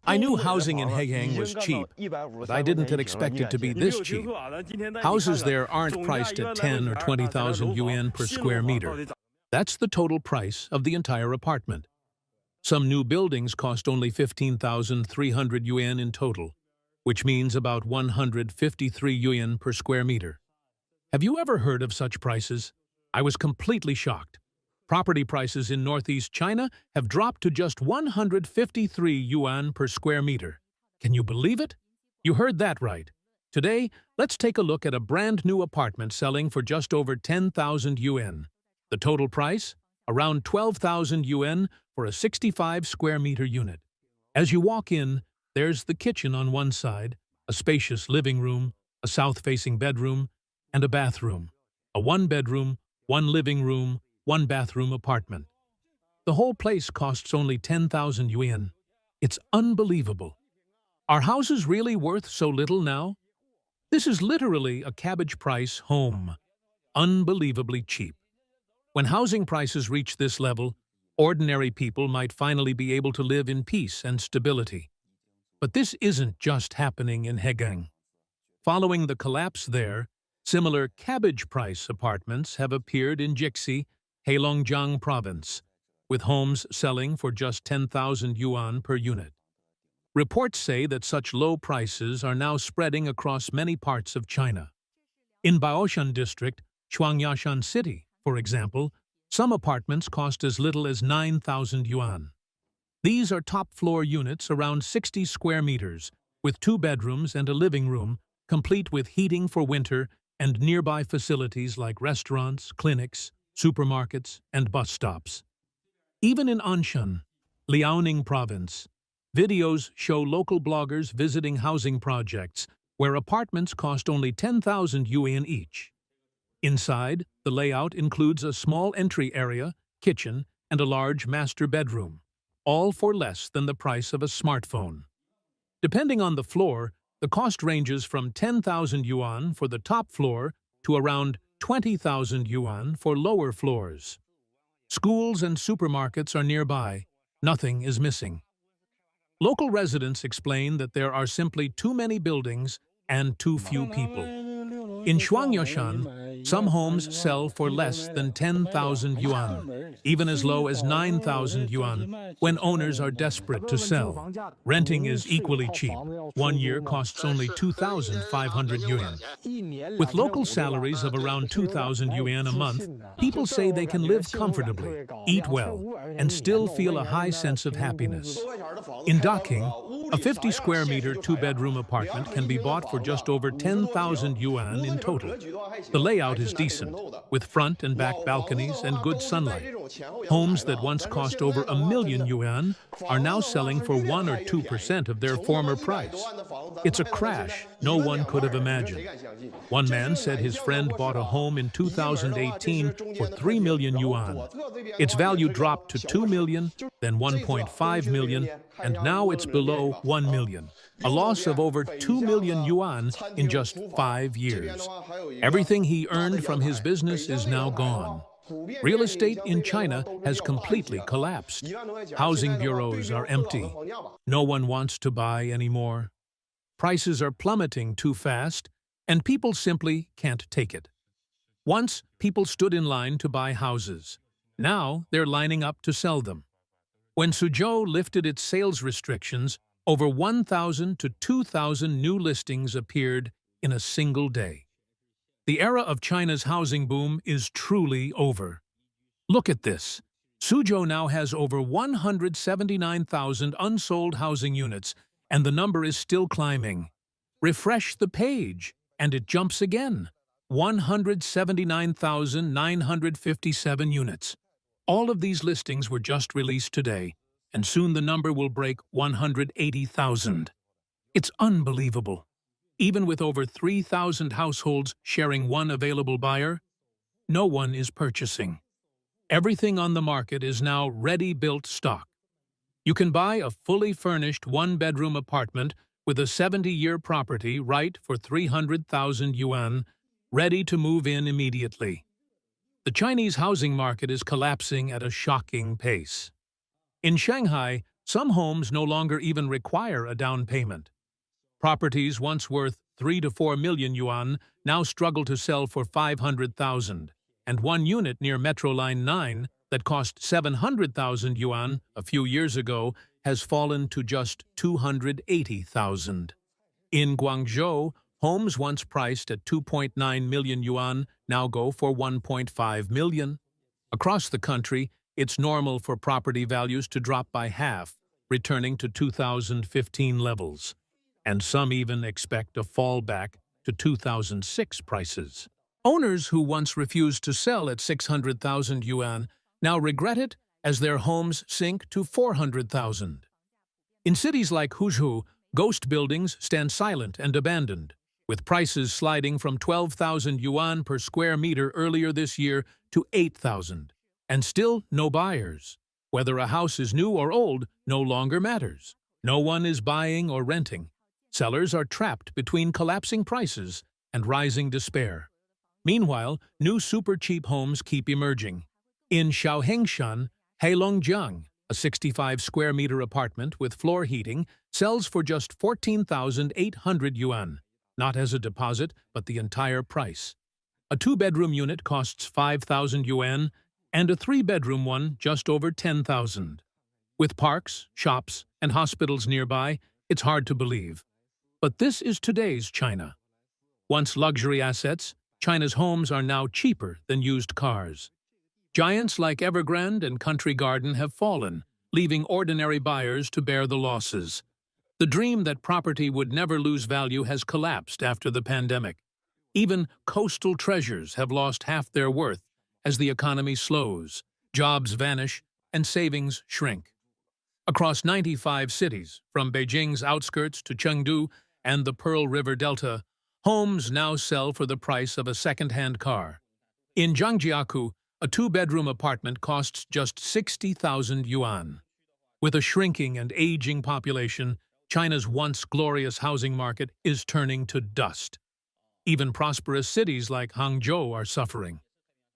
B: I knew housing in Hegang was cheap, but I didn't expect it to be this cheap. Houses there aren't priced at 10 or 20,000 yuan per square meter. That's the total price of the entire apartment. Some new buildings cost only 15,300 yuan in total, which means about 153 yuan per square meter. Have you ever heard of such prices? I was completely shocked. Property prices in northeast China have dropped to just 153 yuan per square meter. Can you believe it? You heard that right. Today, let's take a look at a brand new apartment selling for just over 10,000 yuan. The total price? Around 12,000 yuan for a 65 square meter unit. As you walk in, there's the kitchen on one side, a spacious living room, a south-facing bedroom, and a bathroom. A one-bedroom, one living room, one bathroom apartment. The whole place costs only 10,000 yuan. It's unbelievable. Are houses really worth so little now? This is literally a cabbage price home. Unbelievably cheap. When housing prices reach this level, ordinary people might finally be able to live in peace and stability. But this isn't just happening in Hegang. Following the collapse there, similar cabbage price apartments have appeared in Jixi, Heilongjiang province, with homes selling for just 10,000 yuan per unit. Reports say that such low prices are now spreading across many parts of China. In Baoshan district, Shuangyashan city, for example, some apartments cost as little as 9,000 yuan. These are top-floor units around 60 square meters, with 2 bedrooms and a living room, complete with heating for winter and nearby facilities like restaurants, clinics, supermarkets, and bus stops. Even in Anshan, Liaoning province, videos show local bloggers visiting housing projects where apartments cost only 10,000 yuan each. Inside, the layout includes a small entry area, kitchen, and a large master bedroom, all for less than the price of a smartphone. Depending on the floor, the cost ranges from 10,000 yuan for the top floor to around 20,000 yuan for lower floors. Schools and supermarkets are nearby. Nothing is missing. Local residents explain that there are simply too many buildings and too few people. In Shuangyashan, Some homes sell for less than 10,000 yuan, even as low as 9,000 yuan, when owners are desperate to sell. Renting is equally cheap. 1 year costs only 2,500 yuan. With local salaries of around 2,000 yuan a month, people say they can live comfortably, eat well, and still feel a high sense of happiness. In Docking, a 50-square-meter two-bedroom apartment can be bought for just over 10,000 yuan in total. The layout is decent, with front and back balconies and good sunlight. Homes that once cost over 1,000,000 yuan are now selling for 1 or 2% of their former price. It's a crash no one could have imagined. One man said his friend bought a home in 2018 for 3 million yuan. Its value dropped to 2 million, then 1.5 million, and now it's below 1 million. A loss of over 2 million yuan in just 5 years. Everything he earned from his business is now gone. Real estate in China has completely collapsed. Housing bureaus are empty. No one wants to buy anymore. Prices are plummeting too fast, and people simply can't take it. Once, people stood in line to buy houses. Now, they're lining up to sell them. When Suzhou lifted its sales restrictions, over 1,000 to 2,000 new listings appeared in a single day. The era of China's housing boom is truly over. Look at this. Suzhou now has over 179,000 unsold housing units, and the number is still climbing. Refresh the page, and it jumps again. 179,957 units. All of these listings were just released today, and soon the number will break 180,000. It's unbelievable. Even with over 3,000 households sharing one available buyer, no one is purchasing. Everything on the market is now ready-built stock. You can buy a fully furnished one-bedroom apartment with a 70-year property right for 300,000 yuan, ready to move in immediately. The Chinese housing market is collapsing at a shocking pace. In Shanghai, some homes no longer even require a down payment. Properties once worth 3 to 4 million yuan now struggle to sell for 500,000, and one unit near Metro Line 9 that cost 700,000 yuan a few years ago has fallen to just 280,000. In Guangzhou, homes once priced at 2.9 million yuan now go for 1.5 million. Across the country, it's normal for property values to drop by half, returning to 2015 levels. And some even expect a fall back to 2006 prices. Owners who once refused to sell at 600,000 yuan now regret it as their homes sink to 400,000. In cities like Huzhou, ghost buildings stand silent and abandoned, with prices sliding from 12,000 yuan per square meter earlier this year to 8,000. And still no buyers. Whether a house is new or old no longer matters. No one is buying or renting. Sellers are trapped between collapsing prices and rising despair. Meanwhile, new super-cheap homes keep emerging. In Shaohengshan, Heilongjiang, a 65-square-meter apartment with floor heating sells for just 14,800 yuan, not as a deposit, but the entire price. A two-bedroom unit costs 5,000 yuan, and a three-bedroom one just over 10,000. With parks, shops, and hospitals nearby, it's hard to believe. But this is today's China. Once luxury assets, China's homes are now cheaper than used cars. Giants like Evergrande and Country Garden have fallen, leaving ordinary buyers to bear the losses. The dream that property would never lose value has collapsed after the pandemic. Even coastal treasures have lost half their worth as the economy slows, jobs vanish, and savings shrink. Across 95 cities, from Beijing's outskirts to Chengdu and the Pearl River Delta, homes now sell for the price of a second-hand car. In Zhangjiakou, a two-bedroom apartment costs just 60,000 yuan. With a shrinking and aging population, China's once glorious housing market is turning to dust. Even prosperous cities like Hangzhou are suffering.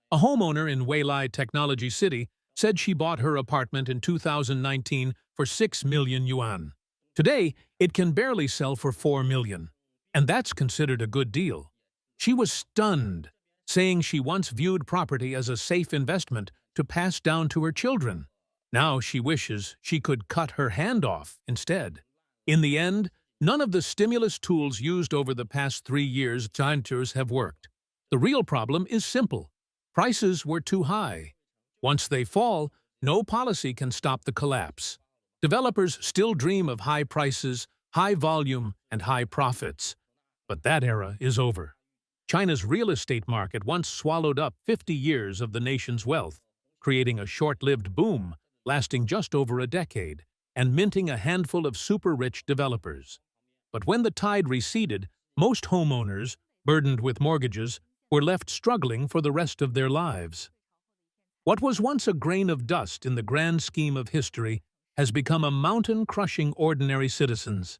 B: A homeowner in Weilai Technology City said she bought her apartment in 2019 for 6 million yuan. Today, it can barely sell for 4 million, and that's considered a good deal. She was stunned. saying she once viewed property as a safe investment to pass down to her children. Now she wishes she could cut her hand off instead. In the end, none of the stimulus tools used over the past 3 years have worked. The real problem is simple. Prices were too high. Once they fall, no policy can stop the collapse. Developers still dream of high prices, high volume, and high profits. But that era is over. China's real estate market once swallowed up 50 years of the nation's wealth, creating a short-lived boom lasting just over a decade and minting a handful of super-rich developers. But when the tide receded, most homeowners, burdened with mortgages, were left struggling for the rest of their lives. What was once a grain of dust in the grand scheme of history has become a mountain crushing ordinary citizens.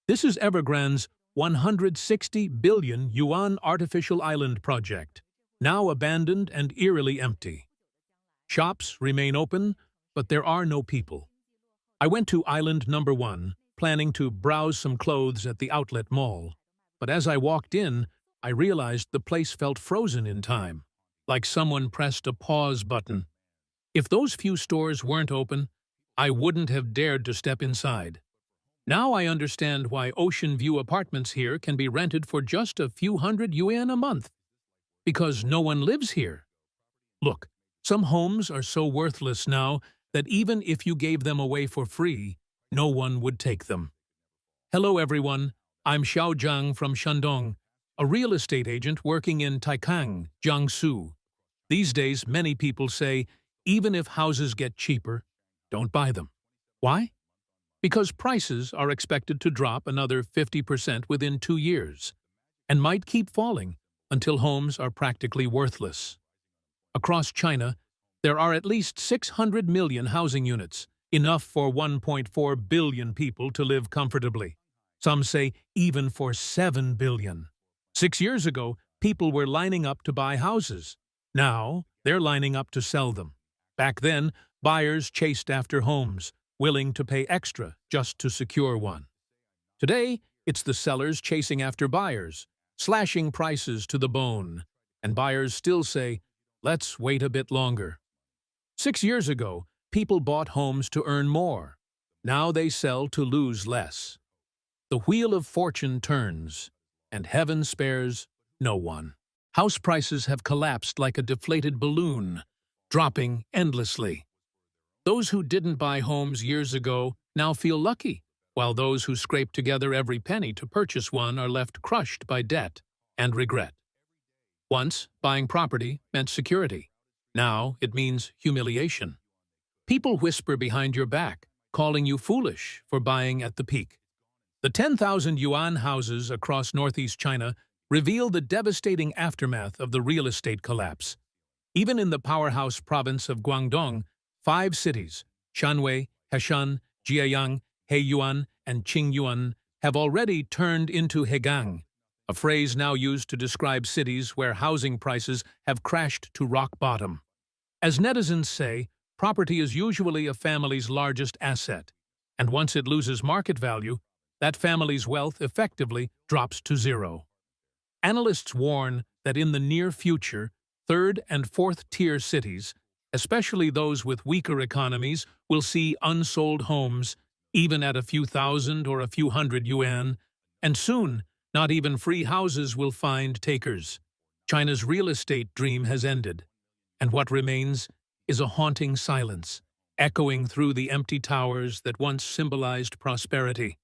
B: This is Evergrande's 160 billion yuan artificial island project, now abandoned and eerily empty. Shops remain open, but there are no people. I went to island number 1, planning to browse some clothes at the outlet mall. But as I walked in, I realized the place felt frozen in time, like someone pressed a pause button. If those few stores weren't open, I wouldn't have dared to step inside. Now I understand why ocean view apartments here can be rented for just a few hundred yuan a month. Because no one lives here. Look, some homes are so worthless now that even if you gave them away for free, no one would take them. Hello everyone, I'm Xiao Zhang from Shandong, a real estate agent working in Taikang, Jiangsu. These days, many people say, even if houses get cheaper, don't buy them. Why? Because prices are expected to drop another 50% within 2 years, and might keep falling until homes are practically worthless. Across China, there are at least 600 million housing units, enough for 1.4 billion people to live comfortably. Some say even for 7 billion. 6 years ago, people were lining up to buy houses. Now, they're lining up to sell them. Back then, buyers chased after homes, willing to pay extra just to secure one. Today, it's the sellers chasing after buyers, slashing prices to the bone, and buyers still say, let's wait a bit longer. 6 years ago, people bought homes to earn more. Now they sell to lose less. The wheel of fortune turns, and heaven spares no one. House prices have collapsed like a deflated balloon, dropping endlessly. Those who didn't buy homes years ago now feel lucky, while those who scraped together every penny to purchase one are left crushed by debt and regret. Once, buying property meant security. Now it means humiliation. People whisper behind your back, calling you foolish for buying at the peak. The 10,000 yuan houses across northeast China reveal the devastating aftermath of the real estate collapse. Even in the powerhouse province of Guangdong, 5 cities, Shanwei, Heshan, Jiayang, Heiyuan, and Qingyuan, have already turned into hegang, a phrase now used to describe cities where housing prices have crashed to rock bottom. As netizens say, property is usually a family's largest asset, and once it loses market value, that family's wealth effectively drops to zero. Analysts warn that in the near future, 3rd and 4th-tier cities, especially those with weaker economies, will see unsold homes, even at a few thousand or a few hundred yuan, and soon, not even free houses will find takers. China's real estate dream has ended, and what remains is a haunting silence, echoing through the empty towers that once symbolized prosperity.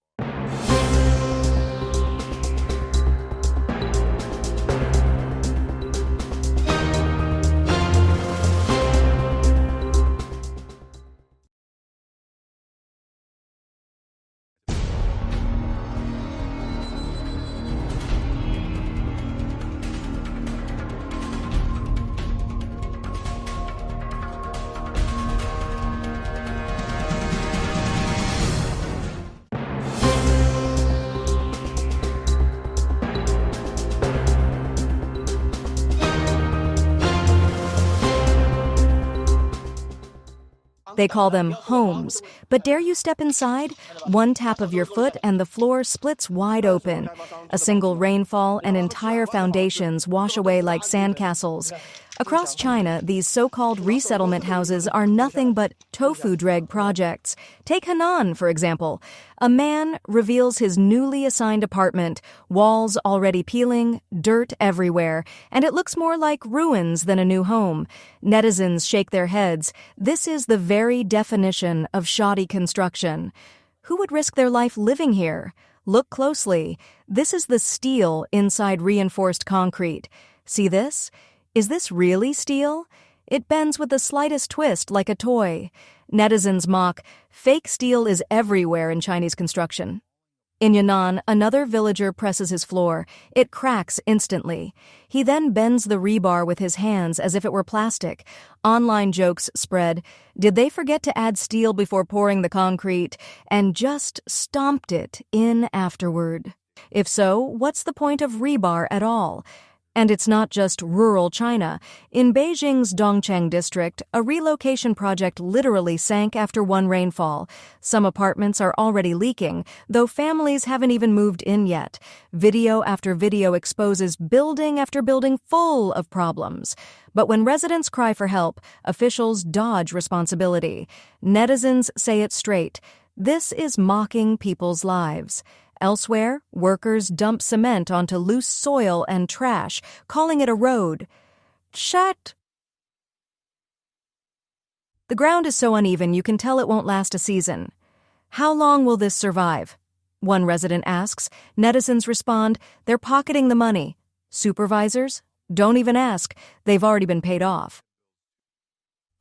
D: They call them homes. But dare you step inside? One tap of your foot and the floor splits wide open. A single rainfall and entire foundations wash away like sandcastles. Across China, these so-called resettlement houses are nothing but tofu-dreg projects. Take Henan, for example. A man reveals his newly assigned apartment, walls already peeling, dirt everywhere, and it looks more like ruins than a new home. Netizens shake their heads. This is the very definition of shoddy construction. Who would risk their life living here? Look closely. This is the steel inside reinforced concrete. See this? Is this really steel? It bends with the slightest twist like a toy. Netizens mock, fake steel is everywhere in Chinese construction. In Yunnan, another villager presses his floor. It cracks instantly. He then bends the rebar with his hands as if it were plastic. Online jokes spread. Did they forget to add steel before pouring the concrete and just stomped it in afterward? If so, what's the point of rebar at all? And it's not just rural China. In Beijing's Dongcheng district, a relocation project literally sank after one rainfall. Some apartments are already leaking, though families haven't even moved in yet. Video after video exposes building after building full of problems. But when residents cry for help, officials dodge responsibility. Netizens say it straight. This is mocking people's lives. Elsewhere, workers dump cement onto loose soil and trash, calling it a road. Shut! The ground is so uneven you can tell it won't last a season. How long will this survive? One resident asks. Netizens respond, they're pocketing the money. Supervisors? Don't even ask. They've already been paid off.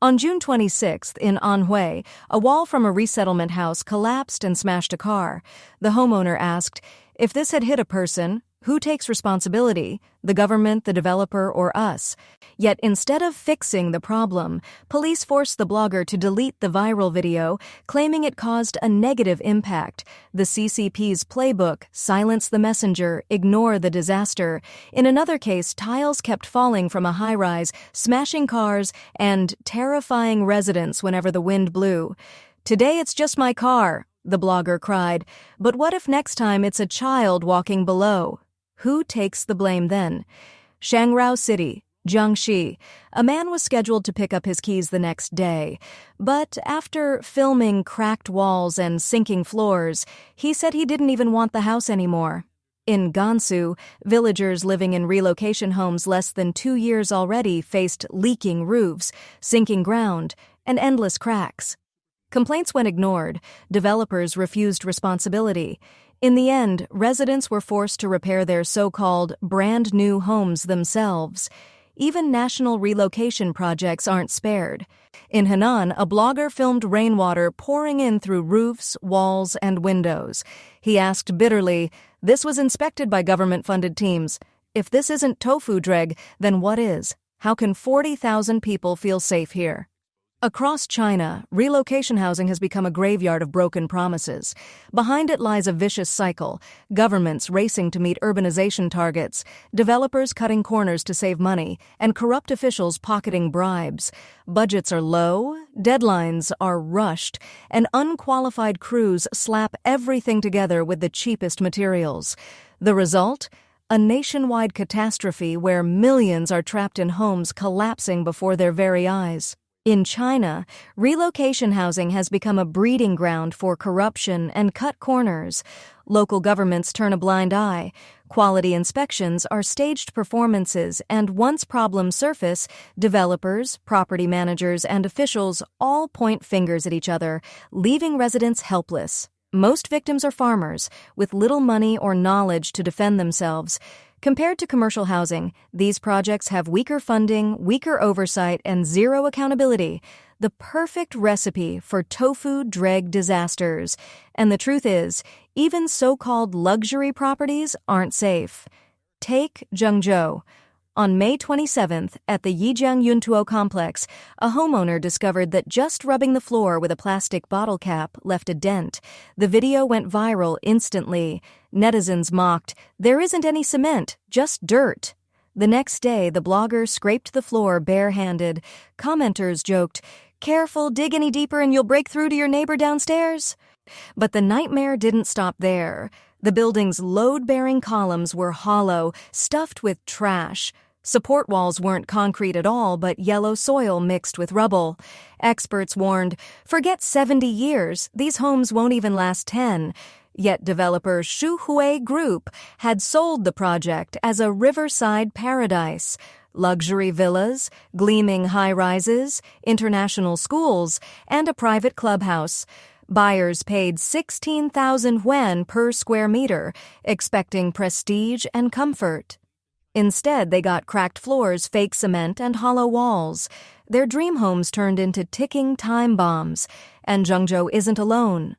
D: On June 26th, in Anhui, a wall from a resettlement house collapsed and smashed a car. The homeowner asked, if this had hit a person, who takes responsibility? The government, the developer, or us? Yet instead of fixing the problem, police forced the blogger to delete the viral video, claiming it caused a negative impact. The CCP's playbook, silence the messenger, ignore the disaster. In another case, tiles kept falling from a high-rise, smashing cars and terrifying residents whenever the wind blew. Today it's just my car, the blogger cried. But what if next time it's a child walking below? Who takes the blame then? Shangrao City, Jiangxi. A man was scheduled to pick up his keys the next day. But after filming cracked walls and sinking floors, he said he didn't even want the house anymore. In Gansu, villagers living in relocation homes less than 2 years already faced leaking roofs, sinking ground, and endless cracks. Complaints went ignored. Developers refused responsibility. In the end, residents were forced to repair their so-called brand-new homes themselves. Even national relocation projects aren't spared. In Henan, a blogger filmed rainwater pouring in through roofs, walls, and windows. He asked bitterly, "This was inspected by government-funded teams. If this isn't tofu-dreg, then what is? How can 40,000 people feel safe here?" Across China, relocation housing has become a graveyard of broken promises. Behind it lies a vicious cycle, governments racing to meet urbanization targets, developers cutting corners to save money, and corrupt officials pocketing bribes. Budgets are low, deadlines are rushed, and unqualified crews slap everything together with the cheapest materials. The result? A nationwide catastrophe where millions are trapped in homes collapsing before their very eyes. In China, relocation housing has become a breeding ground for corruption and cut corners. Local governments turn a blind eye. Quality inspections are staged performances, and once problems surface, developers, property managers, and officials all point fingers at each other, leaving residents helpless. Most victims are farmers, with little money or knowledge to defend themselves. Compared to commercial housing, these projects have weaker funding, weaker oversight, and zero accountability. The perfect recipe for tofu-dreg disasters. And the truth is, even so-called luxury properties aren't safe. Take Zhengzhou. On May 27th, at the Yijiang Yuntuo complex, a homeowner discovered that just rubbing the floor with a plastic bottle cap left a dent. The video went viral instantly. Netizens mocked, "There isn't any cement, just dirt." The next day, the blogger scraped the floor barehanded. Commenters joked, Careful, dig any deeper and you'll break through to your neighbor downstairs. But the nightmare didn't stop there. The building's load-bearing columns were hollow, stuffed with trash. Support walls weren't concrete at all, but yellow soil mixed with rubble. Experts warned, forget 70 years, these homes won't even last 10. Yet developer Shu Hui Group had sold the project as a riverside paradise. Luxury villas, gleaming high-rises, international schools, and a private clubhouse. Buyers paid 16,000 yuan per square meter, expecting prestige and comfort. Instead, they got cracked floors, fake cement, and hollow walls. Their dream homes turned into ticking time bombs, and Zhengzhou isn't alone.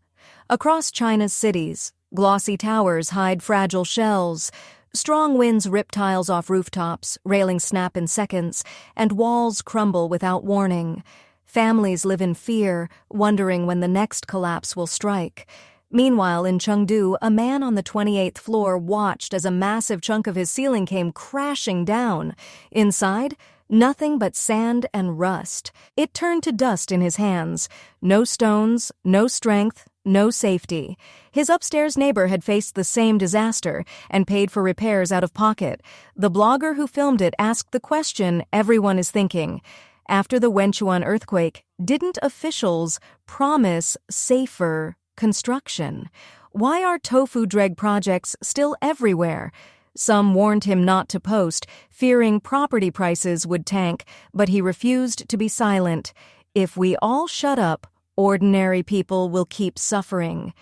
D: Across China's cities, glossy towers hide fragile shells. Strong winds rip tiles off rooftops, railings snap in seconds, and walls crumble without warning. Families live in fear, wondering when the next collapse will strike. Meanwhile, in Chengdu, a man on the 28th floor watched as a massive chunk of his ceiling came crashing down. Inside, nothing but sand and rust. It turned to dust in his hands. No stones, no strength, no safety. His upstairs neighbor had faced the same disaster and paid for repairs out of pocket. The blogger who filmed it asked the question everyone is thinking. After the Wenchuan earthquake, didn't officials promise safer construction? Why are tofu-dreg projects still everywhere? Some warned him not to post, fearing property prices would tank, but he refused to be silent. If we all shut up, ordinary people will keep suffering.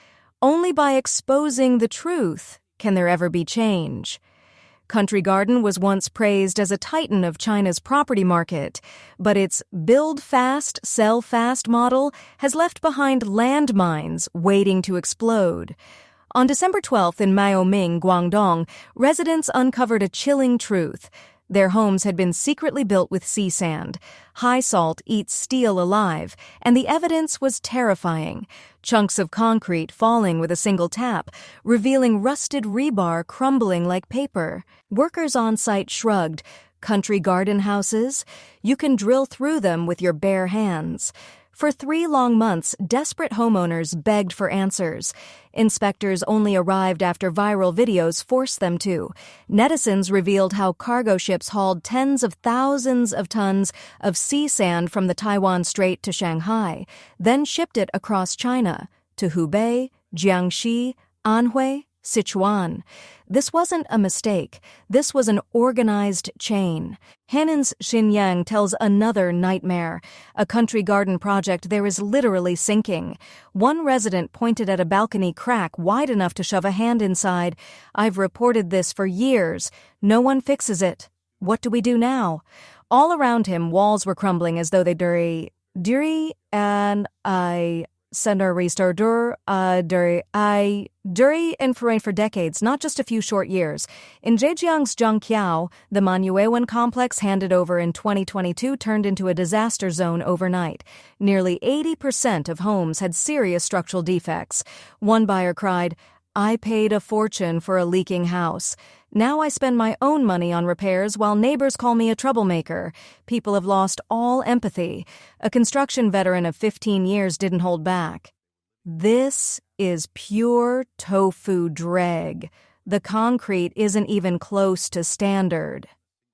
D: Only by exposing the truth can there ever be change. Country Garden was once praised as a titan of China's property market, but its build fast, sell fast model has left behind landmines waiting to explode. On December 12th in Maoming, Guangdong, residents uncovered a chilling truth. Their homes had been secretly built with sea sand. High salt eats steel alive, and the evidence was terrifying. Chunks of concrete falling with a single tap, revealing rusted rebar crumbling like paper. Workers on site shrugged. Country garden houses? You can drill through them with your bare hands. For 3 long months, desperate homeowners begged for answers. Inspectors only arrived after viral videos forced them to. Netizens revealed how cargo ships hauled tens of thousands of tons of sea sand from the Taiwan Strait to Shanghai, then shipped it across China to Hubei, Jiangxi, Anhui, Sichuan. This wasn't a mistake. This was an organized chain. Hannon's Xinyang tells another nightmare. A country garden project there is literally sinking. One resident pointed at a balcony crack wide enough to shove a hand inside. I've reported this for years. No one fixes it. What do we do now? All around him, walls were crumbling as though they duri and I Center Restardur, Duri infrared for decades, not just a few short years. In Zhejiang's Zhangqiao, the Manuewan complex handed over in 2022 turned into a disaster zone overnight. Nearly 80% of homes had serious structural defects. One buyer cried, "I paid a fortune for a leaking house. Now I spend my own money on repairs while neighbors call me a troublemaker. People have lost all empathy." A construction veteran of 15 years didn't hold back. This is pure tofu-dreg. The concrete isn't even close to standard.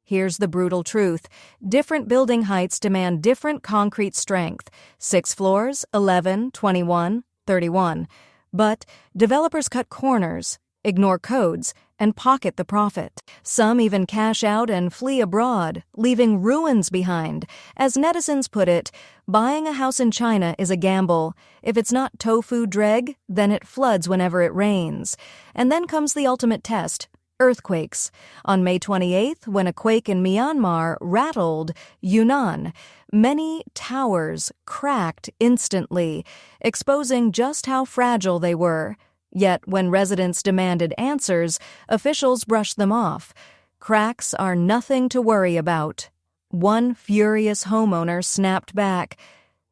D: Here's the brutal truth. Different building heights demand different concrete strength. 6 floors, 11, 21, 31. But developers cut corners, ignore codes, and pocket the profit. Some even cash out and flee abroad, leaving ruins behind. As netizens put it, buying a house in China is a gamble. If it's not tofu-dreg, then it floods whenever it rains. And then comes the ultimate test, earthquakes. On May 28th, when a quake in Myanmar rattled Yunnan, many towers cracked instantly, exposing just how fragile they were. Yet, when residents demanded answers, officials brushed them off. Cracks are nothing to worry about. One furious homeowner snapped back,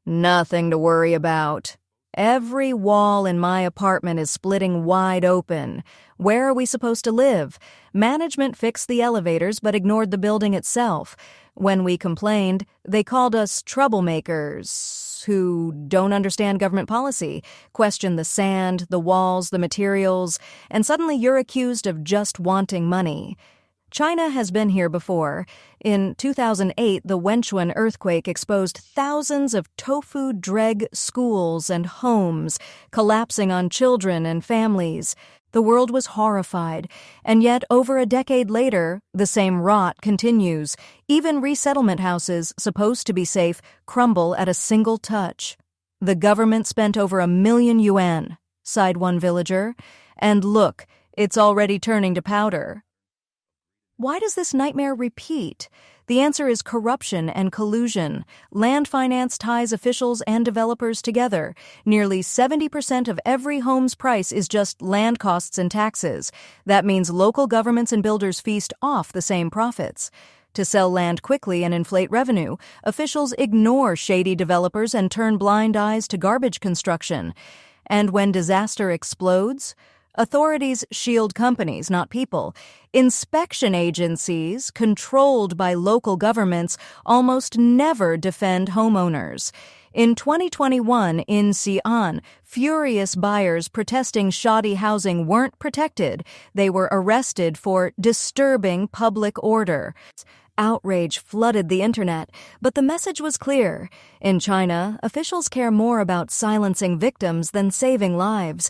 D: "Nothing to worry about. Every wall in my apartment is splitting wide open. Where are we supposed to live? Management fixed the elevators but ignored the building itself. When we complained, they called us troublemakers. builders who don't understand government policy, question the sand, the walls, the materials, and suddenly you're accused of just wanting money. China has been here before. In 2008, the Wenchuan earthquake exposed thousands of tofu-dreg schools and homes, collapsing on children and families. The world was horrified, and yet over a decade later, the same rot continues. Even resettlement houses, supposed to be safe, crumble at a single touch. The government spent over $1 million, sighed one villager, and look, it's already turning to powder. Why does this nightmare repeat? The answer is corruption and collusion. Land finance ties officials and developers together. Nearly 70% of every home's price is just land costs and taxes. That means local governments and builders feast off the same profits. To sell land quickly and inflate revenue, officials ignore shady developers and turn blind eyes to garbage construction. And when disaster explodes, authorities shield companies, not people. Inspection agencies, controlled by local governments, almost never defend homeowners. In 2021, in Xi'an, furious buyers protesting shoddy housing weren't protected. They were arrested for disturbing public order. Outrage flooded the internet, but the message was clear. In China, officials care more about silencing victims than saving lives.